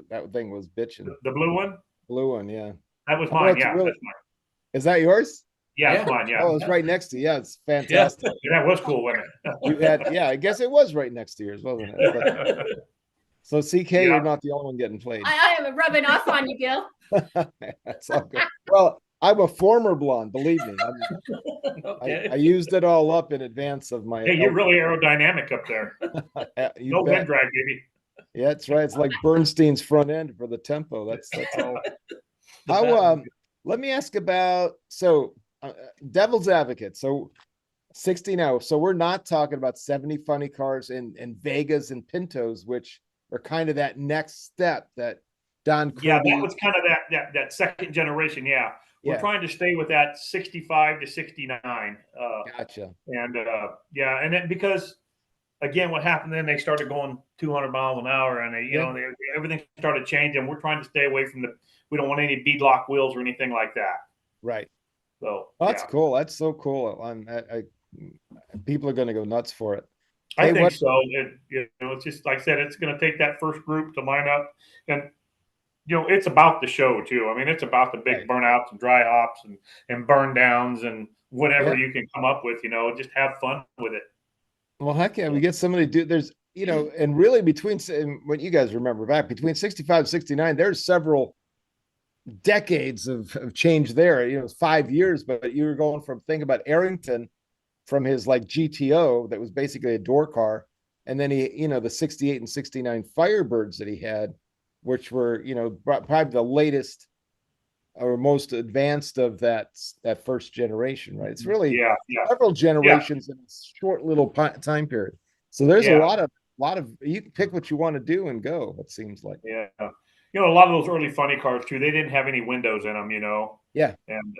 A: bitching.
C: The blue one.
A: Blue one, yeah.
C: That was mine. Yeah,
A: really,
C: that's mine.
A: Is that yours?
C: Yeah,
D: Yeah.
C: it's mine. Yeah.
A: Oh, it's right next to you. Yeah, it's
D: Yeah.
A: fantastic.
C: That was cool, wasn't
A: You had, yeah, I guess it was right next to yours, wasn't it? But,
C: it?
A: so CK,
C: Yeah.
A: you're not the only one getting played.
B: I am rubbing off on you, Bill.
A: That's all good. Well, I'm a former blonde, believe me.
D: Okay.
A: I used it all up in advance of my.
C: Hey, you're really aerodynamic up there.
A: You
C: No
A: bet.
C: wind drag, baby.
A: Yeah, that's right. It's like Bernstein's front end for the tempo. That's all.
D: The
A: How
D: battle.
A: let me ask about devil's advocate. So 60 now. So we're not talking about 70 funny cars and Vegas and Pintos, which are kind of that next step that Don Kirby.
C: Yeah, that was kind of that second generation. Yeah. We're trying to stay with that 65 to 69.
A: Gotcha.
C: And yeah, and then because again, what happened then, they started going 200 miles an hour, and everything started changing. We're trying to stay away from we don't want any beadlock wheels or anything like that.
A: Right.
C: So
A: that's cool. That's so cool. People are going to go nuts for it.
C: I think so. It's just like I said, it's going to take that first group to line up, and it's about the show too. I mean, it's about the big burnouts and dry hops and burn downs and whatever you can come up with. Just have fun with it.
A: Well, heck yeah, we get somebody to do. There's and really between what you guys remember back between 65 and 69, there's several decades of change there. It was 5 years, but you were going from, think about Arrington from his like GTO that was basically a door car, and then he the 68 and 69 Firebirds that he had, which were probably the latest or most advanced of that first generation, right? It's really several generations in a short little time period. So there's a lot of you can pick what you want to do and go. It seems like
C: a lot of those early funny cars too, they didn't have any windows in them,
A: Yeah.
C: And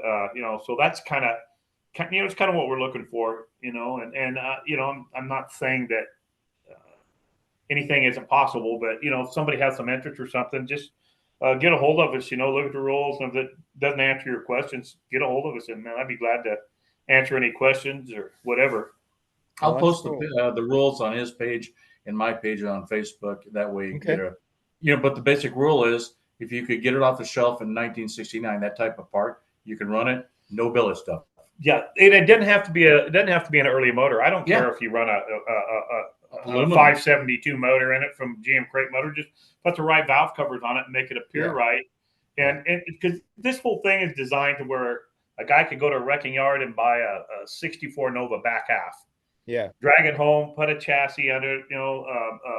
C: so that's kind of it's kind of what we're looking for, and I'm not saying that anything isn't possible, but if somebody has some interest or something, just get a hold of us, look at the rules, and if it doesn't answer your questions, get a hold of us, and man, I'd be glad to answer any questions or whatever.
D: I'll post the rules on his page and my page on Facebook. That way you can get but the basic rule is if you could get it off the shelf in 1969, that type of part, you can run it, no billet stuff.
C: Yeah, it doesn't have to be an early motor. I don't care if you run a 572 motor in it from GM Crate Motor. Just put the right valve covers on it and make it appear right. And because this whole thing is designed to where a guy could go to a wrecking yard and buy a 64 Nova back half.
A: Yeah.
C: Drag it home, put a chassis under it,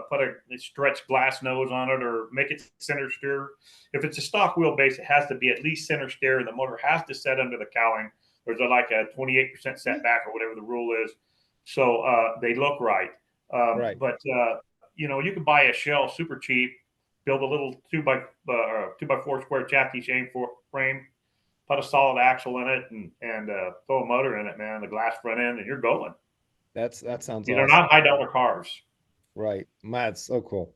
C: put a stretched glass nose on it, or make it center steer. If it's a stock wheelbase, it has to be at least center steer, and the motor has to set under the cowling. There's like a 28% setback or whatever the rule is. So they look right. But you can buy a shell super cheap, build a little 2x4 square chassis frame, put a solid axle in it, and throw a motor in it, man. The glass front end, and you're going.
A: That sounds awesome.
C: They're not $high cars.
A: Right. That's so cool.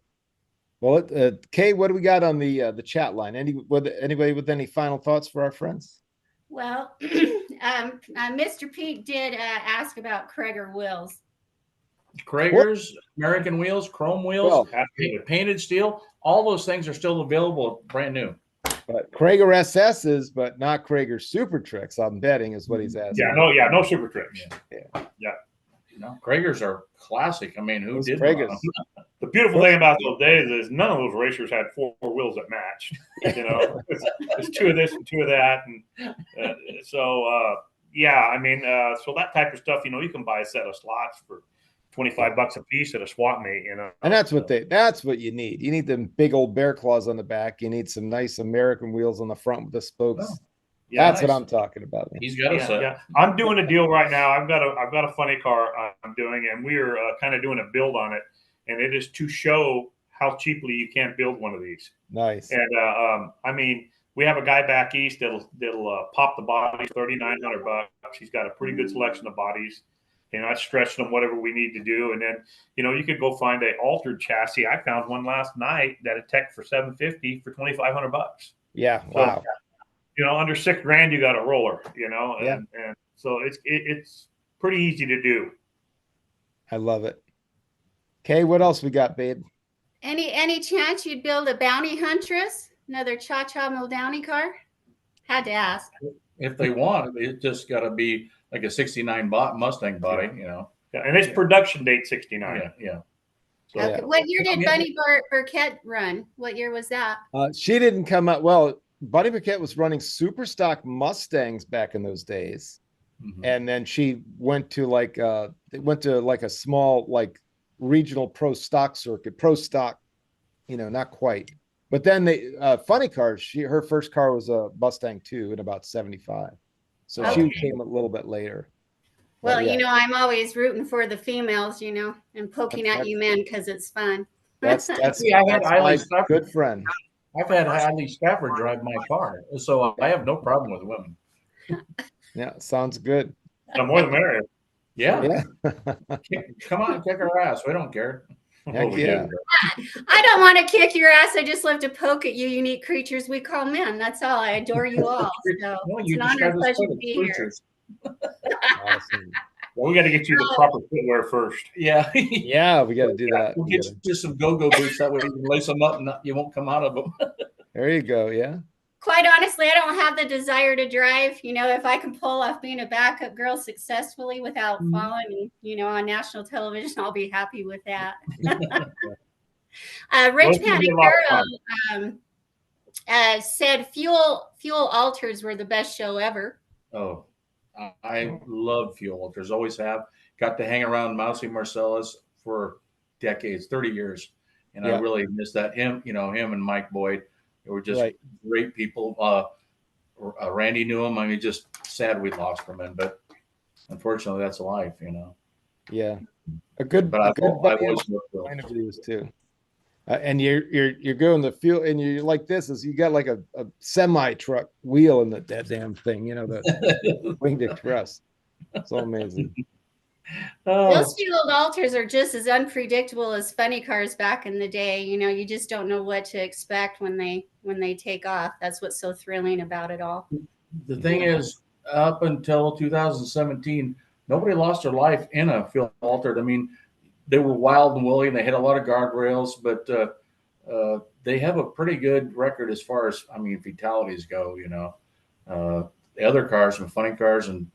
A: Well, Kay, what do we got on the chat line? Anybody with any final thoughts for our friends?
B: Well, Mr. Pete did ask about Krager wheels.
D: Krager's, American wheels, chrome wheels, painted steel, all those things are still available brand new.
A: But Krager SS's, but not Krager Super Tricks, I'm betting, is what he's asking.
C: No Super Tricks. Yeah.
D: Krager's are classic. I mean, who did
A: Krager's?
C: The beautiful thing about those days is none of those racers had four wheels that matched. It's two of this and two of that, and so that type of stuff. You can buy a set of slots for $25 a piece at a swap meet.
A: And that's what you need. You need them big old bear claws on the back. You need some nice American wheels on the front with the spokes.
C: Oh.
A: Yeah, that's what I'm talking about. Man.
D: He's got a set.
C: Yeah. I'm doing a deal right now. I've got a funny car I'm doing, and we are kind of doing a build on it, and it is to show how cheaply you can build one of these.
A: Nice.
C: And we have a guy back east that'll pop the body $3,900. He's got a pretty good selection of bodies, and I stretched them whatever we need to do. And then you could go find a altered chassis. I found one last night that a tech for $750 for $2,500.
A: Yeah. Wow.
C: So, under $6,000 you got a roller. And so it's pretty easy to do.
A: I love it. Okay, what else we got, babe?
B: Any chance you'd build a Bounty Huntress, another Cha-Cha Modowny car? Had to ask.
D: if they want, it just got to be like a '69 Mustang body, you know.
C: Yeah, and it's production date 69.
D: Yeah, yeah.
C: So,
B: Okay.
A: Yeah.
B: What year did
D: Yeah.
B: Bunny Burkett run? What year was that?
A: She didn't come out. Well, Buddy Paquette was running super stock Mustangs back in those days.
D: Mhm.
A: And then she went to like a small like regional pro stock circuit, pro stock, not quite. But then funny cars, her first car was a Mustang 2 in about 75. So she
B: Okay.
A: came a little bit later.
B: Well,
A: But yeah,
B: I'm always rooting for the females, and poking at you men because it's fun.
A: that's
D: Yeah, I had
A: that's
D: Eileen
A: my
D: Stafford.
A: good friend.
D: I've had Hadley Stafford drive my car, so I have no problem with women.
A: Yeah, sounds good.
C: the more the merrier.
D: Yeah,
A: Yeah.
D: come on, kick our ass. We don't care.
A: Heck
C: we
A: yeah.
C: do.
B: I don't want to kick your ass. I just love to poke at you unique creatures we call men. That's all. I adore you all. So
D: No,
B: it's
D: you
B: an honor and
D: described us
B: pleasure to
D: as
B: be here.
D: creatures.
A: Awesome.
C: Well, we got to get you the proper footwear first.
D: Yeah.
A: Yeah, we got to do that.
D: We'll get you some go-go boots. That way you can lace them up and you won't come out of them.
A: There you go. Yeah.
B: Quite honestly, I don't have the desire to drive. If I can pull off being a backup girl successfully without falling, on national television, I'll be happy with that. Rich
C: Well, it's gonna be a lot of
B: Paniguro said fuel alters were the best show ever.
D: Oh, I love fuel alters. Always have. Got to hang around Mousy Marcellus for decades, 30 years. And
A: Yeah.
D: I really miss that. Him and Mike Boyd, they were just
A: Right.
D: great people. Randy knew him. I mean, just sad we lost from him, but unfortunately that's life,
A: Yeah. A good
D: But I've
A: buddy
D: always
A: of
D: loved Phil.
A: mine of yours too. And you're going the fuel, and you're like this is you got like a semi truck wheel in that damn thing, the winged express. It's all amazing.
B: Those fueled alters are just as unpredictable as funny cars back in the day. You just don't know what to expect when they take off. That's what's so thrilling about it all.
D: The thing is, up until 2017, nobody lost their life in a fuel altered. I mean, they were wild and woolly, and they had a lot of guardrails, but they have a pretty good record as far as, fatalities go. The other cars, and funny cars and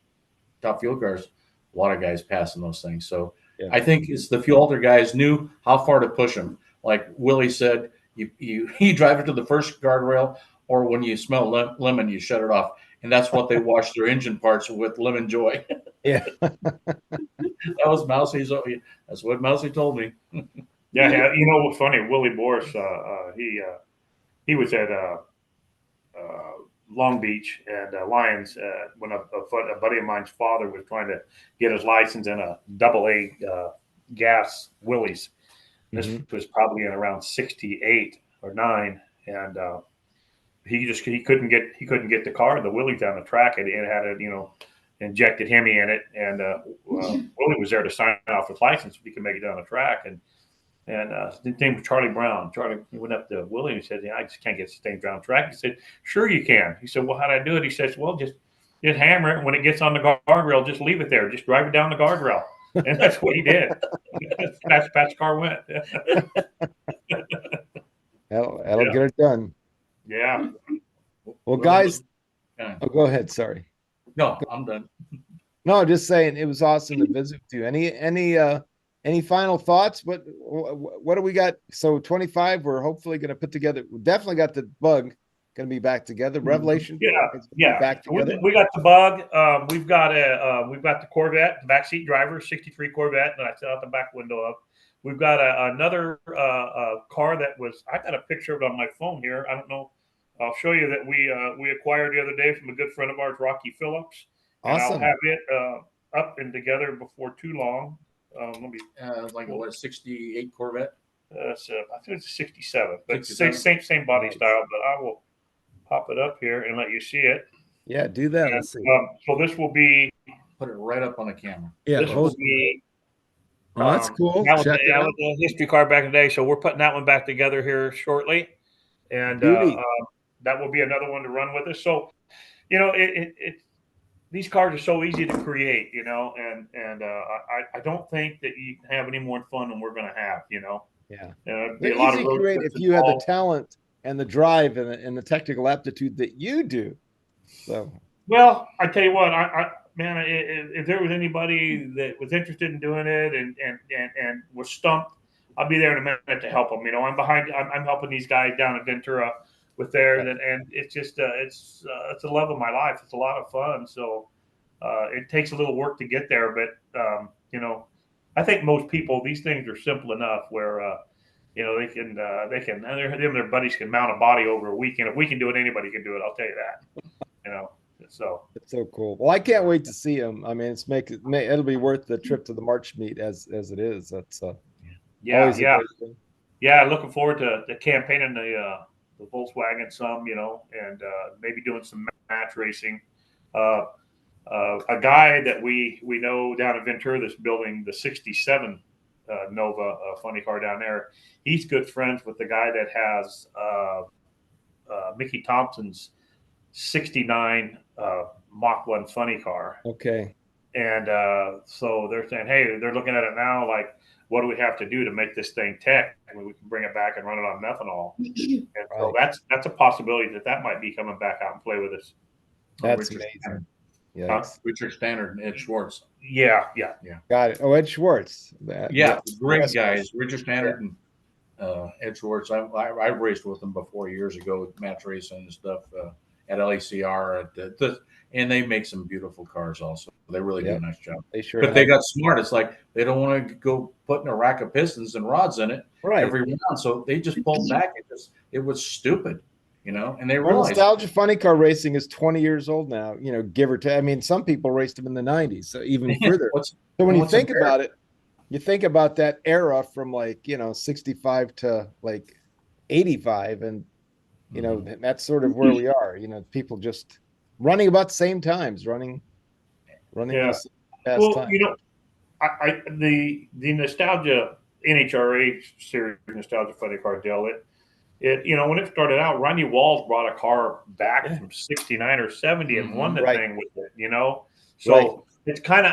D: top fuel cars, a lot of guys passing those things. So
A: Yeah.
D: I think it's the fuel alter guys knew how far to push them. Like Willie said, you drive it to the first guardrail, or when you smell lemon, you shut it off. And that's what they wash their engine parts with, Lemon Joy.
A: Yeah.
D: That was Mousy. That's what Mousy told me.
C: Yeah, what's funny? Willie Boris, he was at Long Beach and Lions when a buddy of mine's father was trying to get his license in a AA gas Willys. This was probably in around 68 or 9, and he couldn't get the car, the Willie, down the track. It had a injected Hemi in it, and Willie was there to sign off his license if he could make it down the track. And his name was Charlie Brown. He went up to Willie and he said, I just can't get this thing down the track. He said, sure you can. He said, well, how do I do it? He says, well, just hammer it. When it gets on the guardrail, just leave it there. Just drive it down the guardrail. And that's what he did. That's fast car went.
A: That'll get it done.
C: Yeah.
A: Well, guys, go ahead. Sorry.
D: No, I'm done.
A: No, just saying it was awesome to visit with you. Any final thoughts? What do we got? So 25, we're hopefully going to put together. We definitely got the Bug going to be back together. Revelation,
C: yeah.
A: back together.
C: We got the Bug. We've got the Corvette, the backseat driver, 63 Corvette that I set out the back window of. We've got another car that was. I got a picture of it on my phone here. I don't know. I'll show you that we acquired the other day from a good friend of ours, Rocky Phillips.
A: Awesome.
C: And I'll have it up and together before too long. Let me
D: like a 68 Corvette.
C: I think it's a 67, but
D: 67.
C: same body style. But I will pop it up here and let you see it.
A: Yeah, do that.
C: And,
A: Let's see.
C: so this will be.
D: Put it right up on the camera.
A: Yeah,
C: This will be.
A: that's cool.
C: That was
A: Check it out.
C: a history car back in the day, so we're putting that one back together here shortly, and that will be another one to run with us. So, these cars are so easy to create, and I don't think that you can have any more fun than we're going to have,
A: Yeah.
C: Be
A: They're
C: a lot
A: easy
C: of
A: to
C: road
A: create
C: trips
A: if you have the
C: involved.
A: talent and the drive and the technical aptitude that you do. So
C: Well, I tell you what, man, if there was anybody that was interested in doing it and was stumped, I'll be there in a minute to help them. You know, I'm helping these guys down at Ventura with theirs, and it's just it's the love of my life. It's a lot of fun. So it takes a little work to get there, but you know, I think most people, these things are simple enough where you know, they can them and their buddies can mount a body over a weekend. If we can do it, anybody can do it. I'll tell you that. You know, so
A: It's so cool. Well, I can't wait to see him. I mean, it'll be worth the trip to the March meet as it is. That's
C: yeah,
A: always a
C: yeah,
A: great thing.
C: yeah. Looking forward to campaigning the Volkswagen some, you know, and maybe doing some match racing. Uh, a guy that we know down in Ventura that's building the '67 Nova funny car down there. He's good friends with the guy that has Mickey Thompson's '69 Mach 1 funny car.
A: Okay.
C: And so they're saying, hey, they're looking at it now like, what do we have to do to make this thing tech? I mean, we can bring it back and run it on methanol. And so that's a possibility that might be coming back out and play with us.
A: That's amazing. Yeah.
D: Richard Standard and Ed Schwartz.
C: Yeah.
A: Got it. Oh, Ed Schwartz.
D: Great guys. Richard Standard and Ed Schwartz. I raced with them before years ago, match racing and stuff at LACR. And they make some beautiful cars also. They really do a nice job.
A: They sure.
D: But they got smart. It's like they don't want to go putting a rack of pistons and rods in it every round. So they just pulled back. It was stupid, you know. And they realized
A: nostalgia funny car racing is 20 years old now, you know, give or take. I mean, some people raced them in the 90s, so even further. So when you think about it, you think about that era from like, you know, 65 to like 85, and you know, that's sort of where we are. You know, people just running about the same times, running.
C: Yeah. Well,
A: time.
C: you know, the nostalgia NHRA series nostalgia funny car deal. It you know, when it started out, Ronnie Walls brought a car back from '69 or '70 and won the thing with it. You know, so it's kind of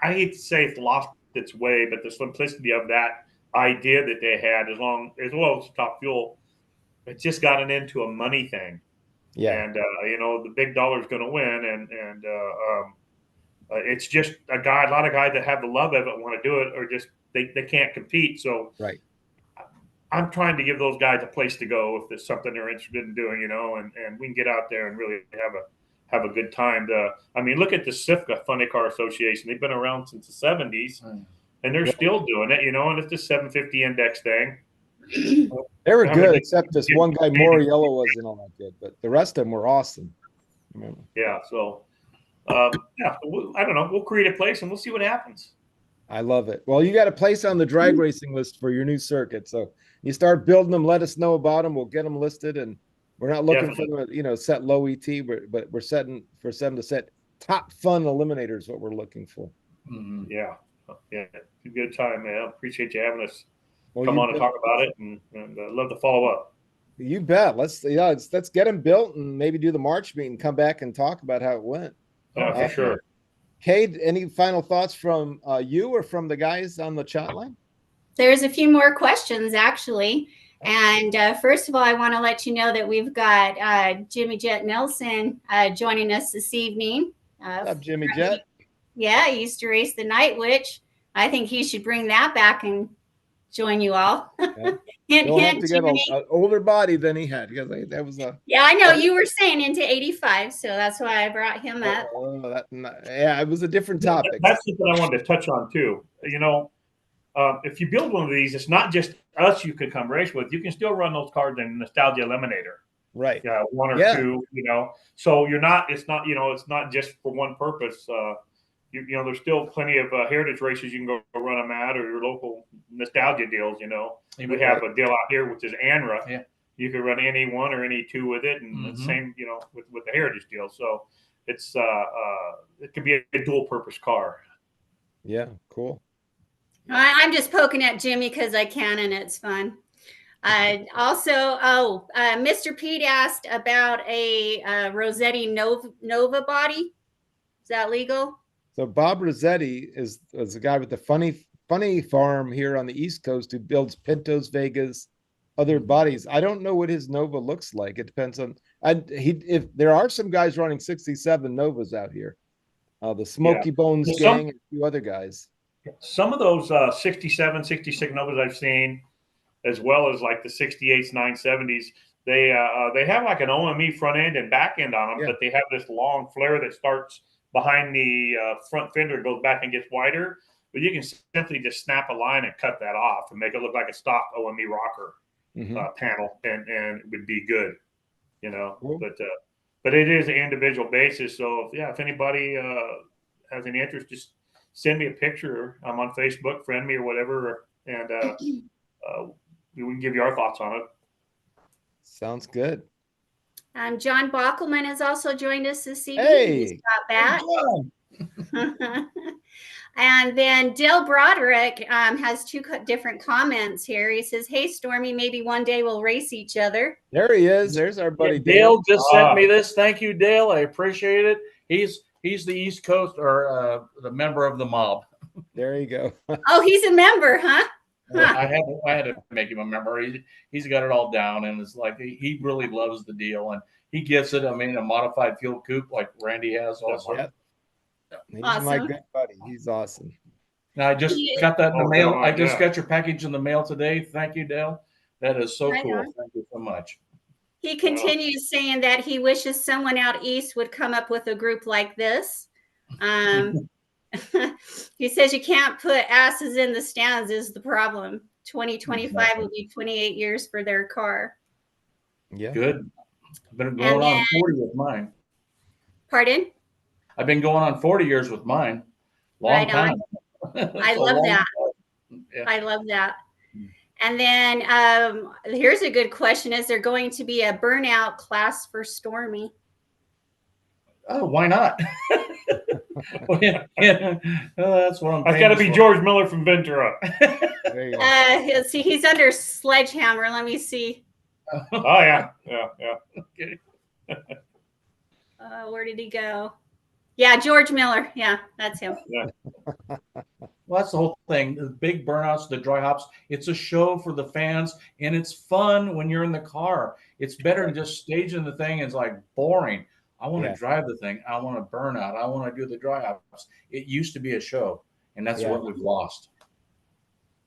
C: I hate to say it's lost its way, but the simplicity of that idea that they had, as well as top fuel, it just gotten into a money thing. Yeah, and you know, the big dollar is going to win, and it's just a lot of guys that have the love of it want to do it, or just they can't compete. So I'm trying to give those guys a place to go if there's something they're interested in doing, you know, and we can get out there and really have a good time. I mean, look at the SIFCA Funny Car Association. They've been around since the '70s, and they're still doing it, you know, and it's the 750 index thing.
A: They were good, except this one guy, Moriello, wasn't all that good, but the rest of them were awesome.
C: Yeah, so I don't know. We'll create a place and we'll see what happens.
A: I love it. Well, you got a place on the drag racing list for your new circuit, so you start building them. Let us know about them. We'll get them listed, and we're not looking for them, you know, set low ET, but we're setting for them to set top fun eliminators. What we're looking for.
C: Yeah, good time, man. Appreciate you having us. Come on and talk about it, and love to follow up.
A: You bet. Let's get them built and maybe do the March meet and come back and talk about how it went.
C: For sure.
A: Cade, any final thoughts from you or from the guys on the chat line?
B: There's a few more questions actually. And first of all, I want to let you know that we've got Jimmy Jet Nelson joining us this evening.
A: What's up, Jimmy Jet?
B: Yeah, he used to race the Night Witch. I think he should bring that back and join you all.
A: He'll have to get an older body than he had, because that was a.
B: Yeah, I know you were saying into 85, so that's why I brought him up.
A: It was a different topic.
C: That's something I wanted to touch on too. You know, if you build one of these, it's not just us you can come race with. You can still run those cars in Nostalgia Eliminator.
A: Right.
C: Yeah, one or two. You know, so you're not. It's not. You know, it's not just for one purpose. You know, there's still plenty of heritage races you can go run them at, or your local nostalgia deals. You know, we have a deal out here which is ANRA. Yeah. You could run any one or any two with it, and the same, you know, with the heritage deal. So it's it could be a dual purpose car.
A: Yeah, cool.
B: I'm just poking at Jimmy because I can, and it's fun. Mr. Pete asked about a Rossetti Nova body. Is that legal?
A: So Bob Rossetti is a guy with the funny farm here on the East Coast who builds Pintos, Vegas, other bodies. I don't know what his Nova looks like. It depends on. If there are some guys running 67 Novas out here, the Smoky Bones
C: Well,
A: gang and a few other guys.
C: Some of those 67, 66 Novas I've seen, as well as like the 68s, 970s, they have like an OME front end and back end on them,
A: Yeah.
C: but they have this long flare that starts behind the front fender, goes back and gets wider. But you can simply just snap a line and cut that off and make it look like a stock OME rocker panel, and it would be good, you know.
A: Cool.
C: But it is an individual basis. So if anybody has any interest, just send me a picture. I'm on Facebook, friend me or whatever, and we can give you our thoughts on it.
A: Sounds good.
B: John Bockelman has also joined us this evening.
A: Hey.
B: He's got back. And then Dale Broderick has two different comments here. He says, "Hey, Stormy, maybe one day we'll race each other."
A: There he is. There's our buddy
D: Dale just sent me this. Thank you, Dale. I appreciate it. He's the East Coast, or the member of the mob.
A: There you go.
B: Oh, he's a member, huh?
D: I had to make him a member. He's got it all down, and it's like he really loves the deal, and he gets it. I mean, a modified fuel coupe like Randy has also.
A: Yep. He's
B: Awesome.
A: my good buddy. He's awesome.
D: Now, I just got that in the mail. I just got your package in the mail today. Thank you, Dale. That is so cool. Thank you so much.
B: He continues saying that he wishes someone out east would come up with a group like this. He says you can't put asses in the stands is the problem. 2025 will be 28 years for their car.
A: Yeah.
D: Good. I've been going on 40 with mine.
B: Pardon?
D: I've been going on 40 years with mine. Long time.
B: I love that. Yeah. I love that. And then here's a good question. Is there going to be a burnout class for Stormy?
D: Oh, why not? That's what I'm.
C: I've got to be George Miller from Ventura.
B: See, he's under Sledgehammer. Let me see.
C: Oh yeah.
D: Okay.
B: Where did he go? Yeah, George Miller. Yeah, that's him.
C: Yeah.
D: Well, that's the whole thing. The big burnouts, the dry hops. It's a show for the fans, and it's fun when you're in the car. It's better than just staging the thing. It's like boring. I want to drive the thing. I want to burn out. I want to do the dry hops. It used to be a show, and that's what we've lost.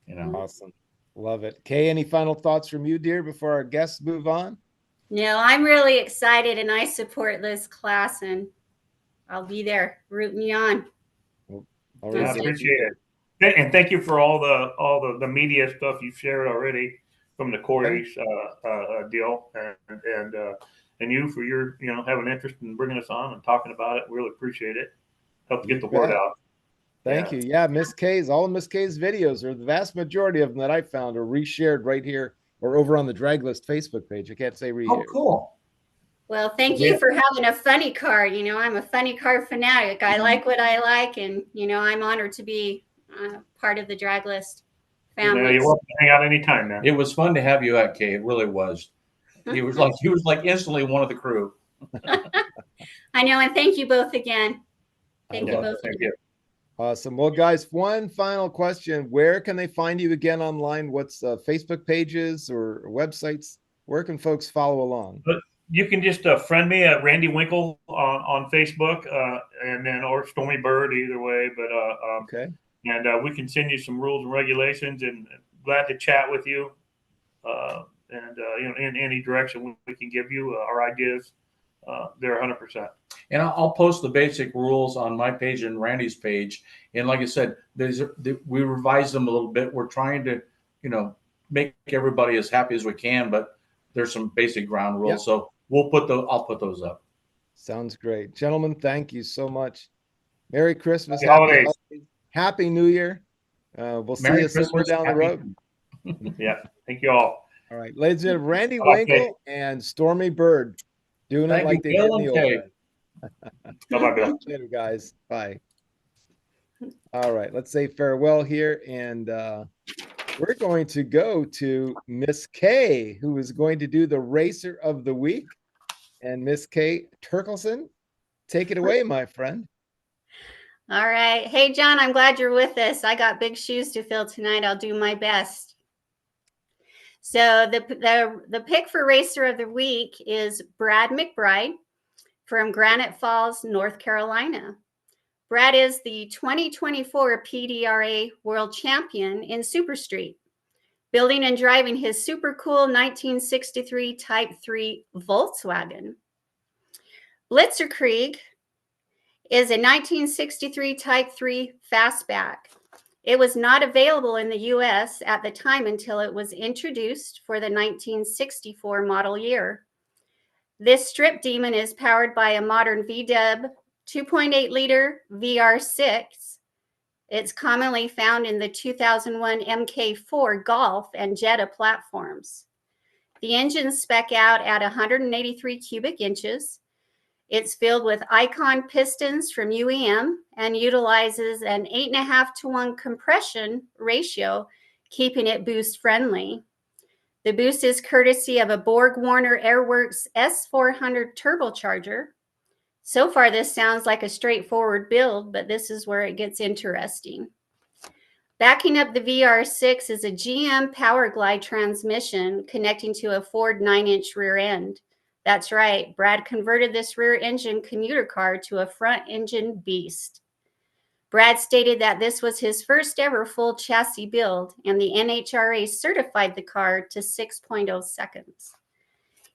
D: You know.
A: Awesome. Love it. Kay, any final thoughts from you, dear, before our guests move on?
B: No, I'm really excited, and I support this class, and I'll be there rooting you on.
C: I appreciate it, and thank you for all the media stuff you've shared already from the Corey's deal, and you for your having interest in bringing us on and talking about it. We really appreciate it. Help get the word out.
A: Thank you. Yeah, Miss K's, all of Miss K's videos, or the vast majority of them that I found, are reshared right here or over on the Draglist Facebook page. I can't say reshared.
D: Oh, cool.
B: Well, thank you for having a funny car. I'm a funny car fanatic. I like what I like, and I'm honored to be part of the Draglist family.
C: Yeah, you're welcome to hang out anytime, man.
D: It was fun to have you at, Kay. It really was. He was like instantly one of the crew.
B: I know, and thank you both again. Thank you both.
C: Thank you.
A: Awesome. Well, guys, one final question. Where can they find you again online? What's Facebook pages or websites? Where can folks follow along?
C: You can just friend me at Randy Winkle on Facebook, and then or Stormy Byrd, either way. But
A: okay.
C: And we can send you some rules and regulations, and glad to chat with you. In any direction we can give you our ideas, they're 100%.
D: And I'll post the basic rules on my page and Randy's page. And like I said, we revised them a little bit. We're trying to, make everybody as happy as we can, but there's some basic ground rules. Yep. So I'll put those up.
A: Sounds great. Gentlemen, thank you so much. Merry Christmas.
C: Happy holidays.
A: Happy New Year. We'll see you somewhere down the road.
C: Yeah. Thank you all.
A: All right. Ladies and gentlemen, Randy Winkle and Stormy Byrd doing it like they did in the old days.
C: Bye-bye, Bill.
A: Later, guys. Bye. All right. Let's say farewell here. And we're going to go to Miss Kay, who is going to do the Racer of the Week. And Miss Kay Turkelson, take it away, my friend.
B: All right. Hey, John, I'm glad you're with us. I got big shoes to fill tonight. I'll do my best. So the pick for Racer of the Week is Brad McBride from Granite Falls, North Carolina. Brad is the 2024 PDRA World Champion in Super Street, building and driving his super cool 1963 Type 3 Volkswagen. Blitzerkrieg is a 1963 Type 3 Fastback. It was not available in the US at the time until it was introduced for the 1964 model year. This strip demon is powered by a modern VW 2.8-liter VR6. It's commonly found in the 2001 MK4 Golf and Jetta platforms. The engines spec out at 183 cubic inches. It's filled with Icon pistons from UEM and utilizes an 8.5-to-1 compression ratio, keeping it boost friendly. The boost is courtesy of a Borg-Warner Airworks S400 turbocharger. So far, this sounds like a straightforward build, but this is where it gets interesting. Backing up the VR6 is a GM Powerglide transmission connecting to a Ford 9-inch rear end. That's right, Brad converted this rear engine commuter car to a front engine beast. Brad stated that this was his first ever full chassis build, and the NHRA certified the car to 6.0 seconds.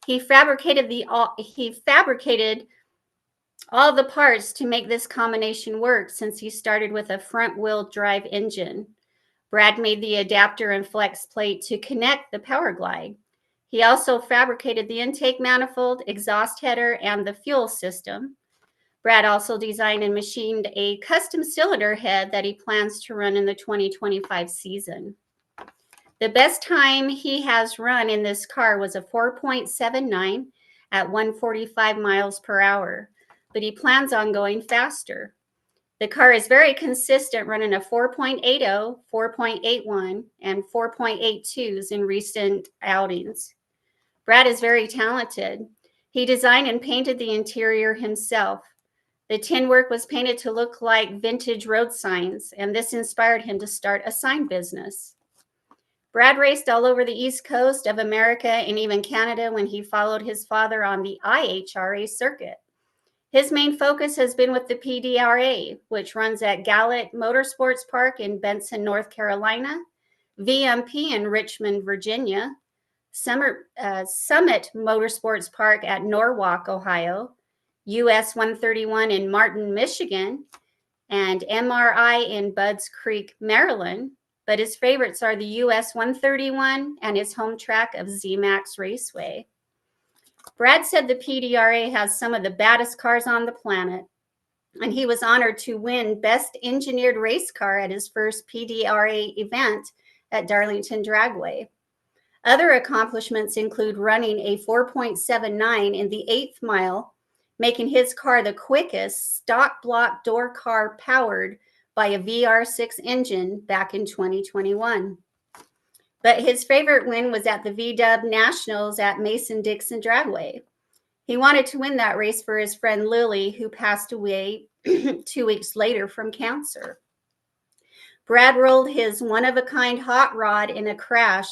B: He fabricated all the parts to make this combination work, since he started with a front-wheel drive engine. Brad made the adapter and flex plate to connect the Powerglide. He also fabricated the intake manifold, exhaust header, and the fuel system. Brad also designed and machined a custom cylinder head that he plans to run in the 2025 season. The best time he has run in this car was a 4.79 at 145 miles per hour, but he plans on going faster. The car is very consistent, running a 4.80, 4.81, and 4.82s in recent outings. Brad is very talented. He designed and painted the interior himself. The tin work was painted to look like vintage road signs, and this inspired him to start a sign business. Brad raced all over the East Coast of America and even Canada when he followed his father on the IHRA circuit. His main focus has been with the PDRA, which runs at Gallet Motorsports Park in Benson, North Carolina, VMP in Richmond, Virginia, Summit Motorsports Park at Norwalk, Ohio, US 131 in Martin, Michigan, and MRI in Budds Creek, Maryland. But his favorites are the US 131 and his home track of ZMAX Raceway. Brad said the PDRA has some of the baddest cars on the planet, and he was honored to win Best Engineered Race Car at his first PDRA event at Darlington Dragway. Other accomplishments include running a 4.79 in the 8th mile, making his car the quickest stock block door car powered by a VR6 engine back in 2021. But his favorite win was at the VW Nationals at Mason-Dixon Dragway. He wanted to win that race for his friend Lily, who passed away 2 weeks later from cancer. Brad rolled his one-of-a-kind hot rod in a crash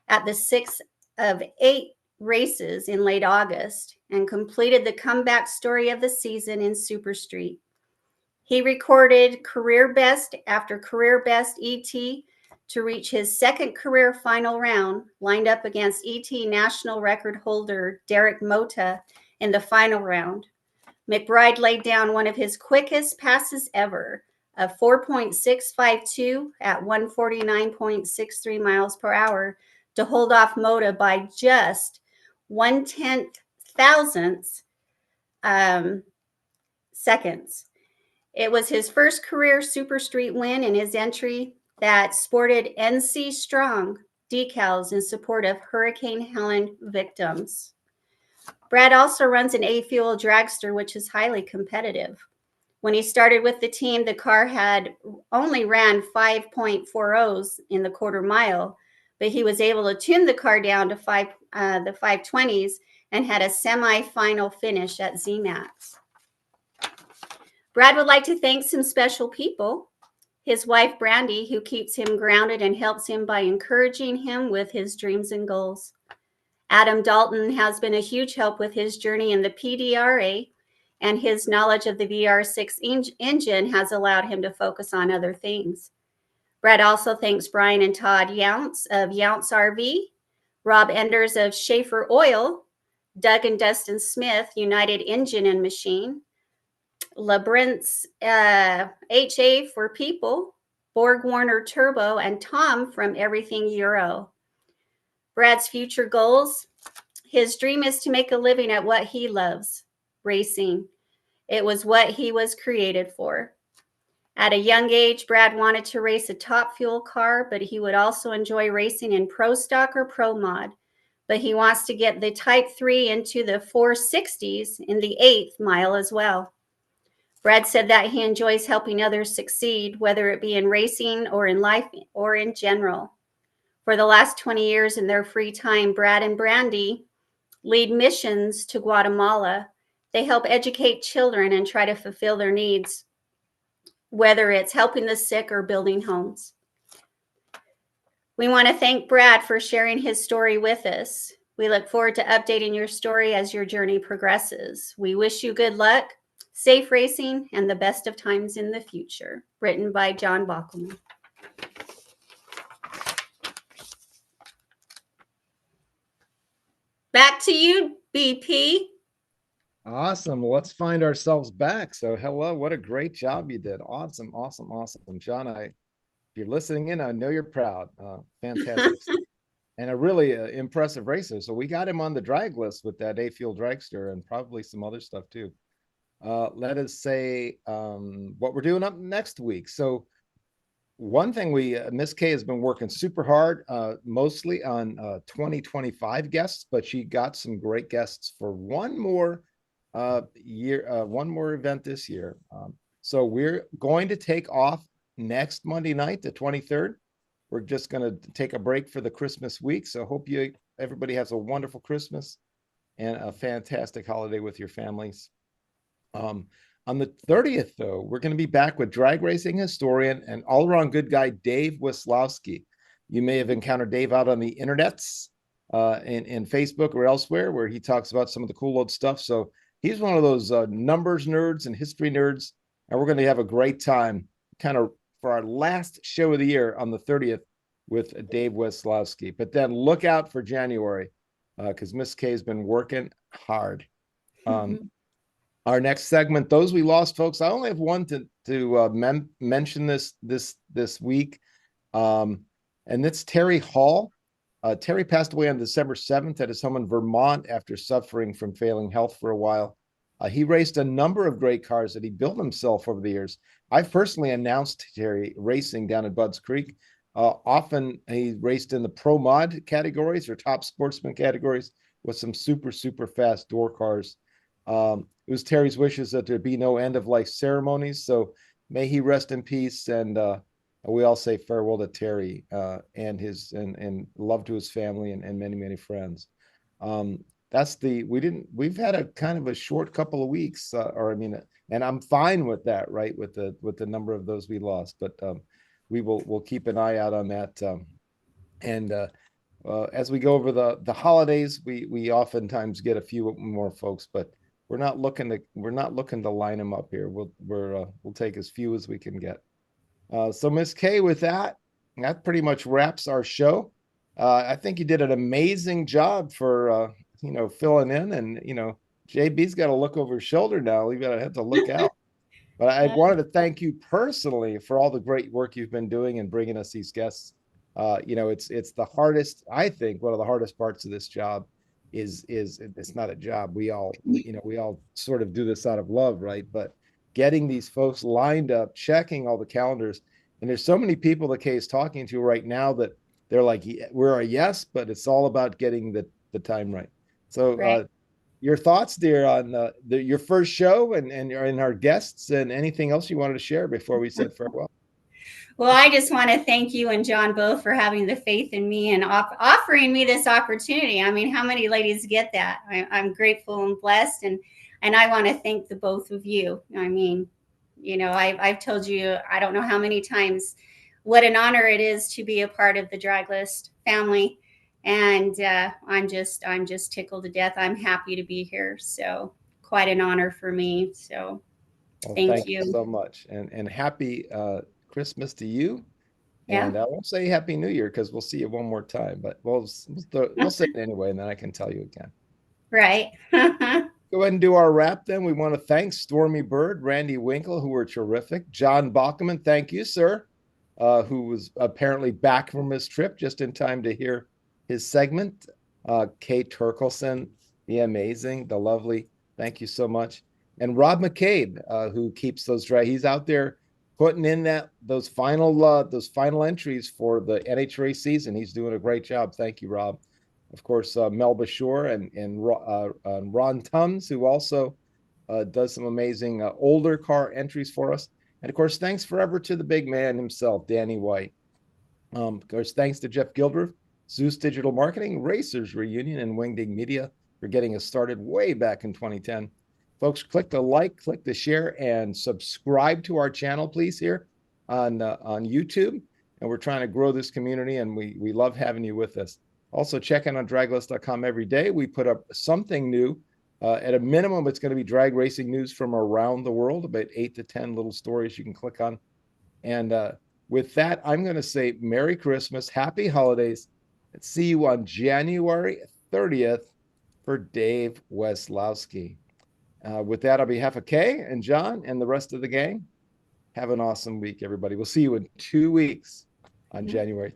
B: at the 6th of 8 races in late August and completed the comeback story of the season in Super Street. He recorded career best after career best ET to reach his second career final round, lined up against ET national record holder Derek Mota in the final round. McBride laid down one of his quickest passes ever, a 4.652 at 149.63 miles per hour, to hold off Mota by just 0.1 seconds. It was his first career Super Street win in his entry that sported NC Strong decals in support of Hurricane Helen victims. Brad also runs an A-Fuel dragster, which is highly competitive. When he started with the team, the car had only ran 5.40s in the quarter mile, but he was able to tune the car down to the 520s and had a semi-final finish at ZMAX. Brad would like to thank some special people. his wife, Brandy, who keeps him grounded and helps him by encouraging him with his dreams and goals. Adam Dalton has been a huge help with his journey in the PDRA, and his knowledge of the VR6 engine has allowed him to focus on other things. Brad also thanks Brian and Todd Younts of Younts RV, Rob Enders of Schaefer Oil, Doug and Dustin Smith, United Engine and Machine, Labyrinth's HA for People, Borg Warner Turbo, and Tom from Everything Euro. Brad's future goals: his dream is to make a living at what he loves, racing. It was what he was created for. At a young age, Brad wanted to race a top fuel car, but he would also enjoy racing in Pro Stock or Pro Mod. But he wants to get the Type 3 into the 460s in the 8th mile as well. Brad said that he enjoys helping others succeed, whether it be in racing or in life or in general. For the last 20 years in their free time, Brad and Brandy lead missions to Guatemala. They help educate children and try to fulfill their needs, whether it's helping the sick or building homes. We want to thank Brad for sharing his story with us. We look forward to updating your story as your journey progresses. We wish you good luck, safe racing, and the best of times in the future. Written by John Bockelman. Back to you, BP.
A: Awesome. Let's find ourselves back. So hello, what a great job you did. Awesome, awesome, awesome. John, if you're listening in, I know you're proud. Fantastic. And a really impressive racer. So we got him on the drag list with that A-Fuel dragster and probably some other stuff too. Let us say what we're doing up next week. So one thing Miss K has been working super hard, mostly on 2025 guests, but she got some great guests for one more one more event this year. So we're going to take off next Monday night, the 23rd. We're just going to take a break for the Christmas week. So hope everybody has a wonderful Christmas and a fantastic holiday with your families. On the 30th, though, we're going to be back with drag racing historian and all-around good guy, Dave Wislowski. You may have encountered Dave out on the internets, in Facebook or elsewhere, where he talks about some of the cool old stuff. So he's one of those numbers nerds and history nerds, and we're going to have a great time kind of for our last show of the year on the 30th with Dave Wislowski. But then look out for January because Miss K has been working hard. Our next segment, those we lost, folks. I only have one to mention this week, and it's Terry Hall. Terry passed away on December 7th at his home in Vermont after suffering from failing health for a while. He raced a number of great cars that he built himself over the years. I personally announced Terry racing down at Budds Creek. Often he raced in the Pro Mod categories or top sportsman categories with some super, super fast door cars. It was Terry's wishes that there be no end of life ceremonies. So may he rest in peace. And we all say farewell to Terry and love to his family and many, many friends. We've had a kind of a short couple of weeks, and I'm fine with that, right? With the number of those we lost, but we'll keep an eye out on that. As we go over the holidays, we oftentimes get a few more folks, but we're not looking to line them up here. We'll take as few as we can get. So Miss K, with that pretty much wraps our show. I think you did an amazing job for filling in, and JB's got to look over his shoulder now. We've got to have to look out. But I wanted to thank you personally for all the great work you've been doing and bringing us these guests. It's the hardest. I think one of the hardest parts of this job is it's not a job. We all sort of do this out of love, right? But getting these folks lined up, checking all the calendars, and there's so many people that Kay is talking to right now that they're like, we're a yes, but it's all about getting the time right. So
B: right.
A: Your thoughts, dear, on your first show and our guests, and anything else you wanted to share before we said farewell.
B: Well, I just want to thank you and John both for having the faith in me and offering me this opportunity. I mean, how many ladies get that? I'm grateful and blessed, and I want to thank the both of you. I mean, You know, I've told you, I don't know how many times, what an honor it is to be a part of the Draglist family. And I'm just tickled to death. I'm happy to be here. So quite an honor for me. So
A: Well,
B: thank
A: you
B: you.
A: so much, and happy Christmas to you.
B: Yeah.
A: And I won't say Happy New Year because we'll see you one more time, but we'll say it anyway, and then I can tell you again.
B: Right.
A: Go ahead and do our wrap then. We want to thank Stormy Byrd, Randy Winkle, who were terrific. John Bachman, thank you, sir, who was apparently back from his trip just in time to hear his segment. Kate Turkelson, the amazing, the lovely, thank you so much. And Rob McCabe, who keeps he's out there putting in those final entries for the NHRA season. He's doing a great job. Thank you, Rob. Of course, Mel Bashore and Ron Tums, who also does some amazing older car entries for us. And of course, thanks forever to the big man himself, Danny White. Of course, thanks to Jeff Gildreth, Zeus Digital Marketing, Racers Reunion, and Wingding Media for getting us started way back in 2010. Folks, click the like, click the share, and subscribe to our channel, please, here on YouTube. And we're trying to grow this community, and we love having you with us. Also, check in on draglist.com every day. We put up something new. At a minimum, it's going to be drag racing news from around the world, about 8 to 10 little stories you can click on. And with that, I'm going to say Merry Christmas, Happy Holidays, and see you on January 30th for Dave Weslowski. With that, on behalf of Kay and John and the rest of the gang, have an awesome week, everybody. We'll see you in 2 weeks on January 30th.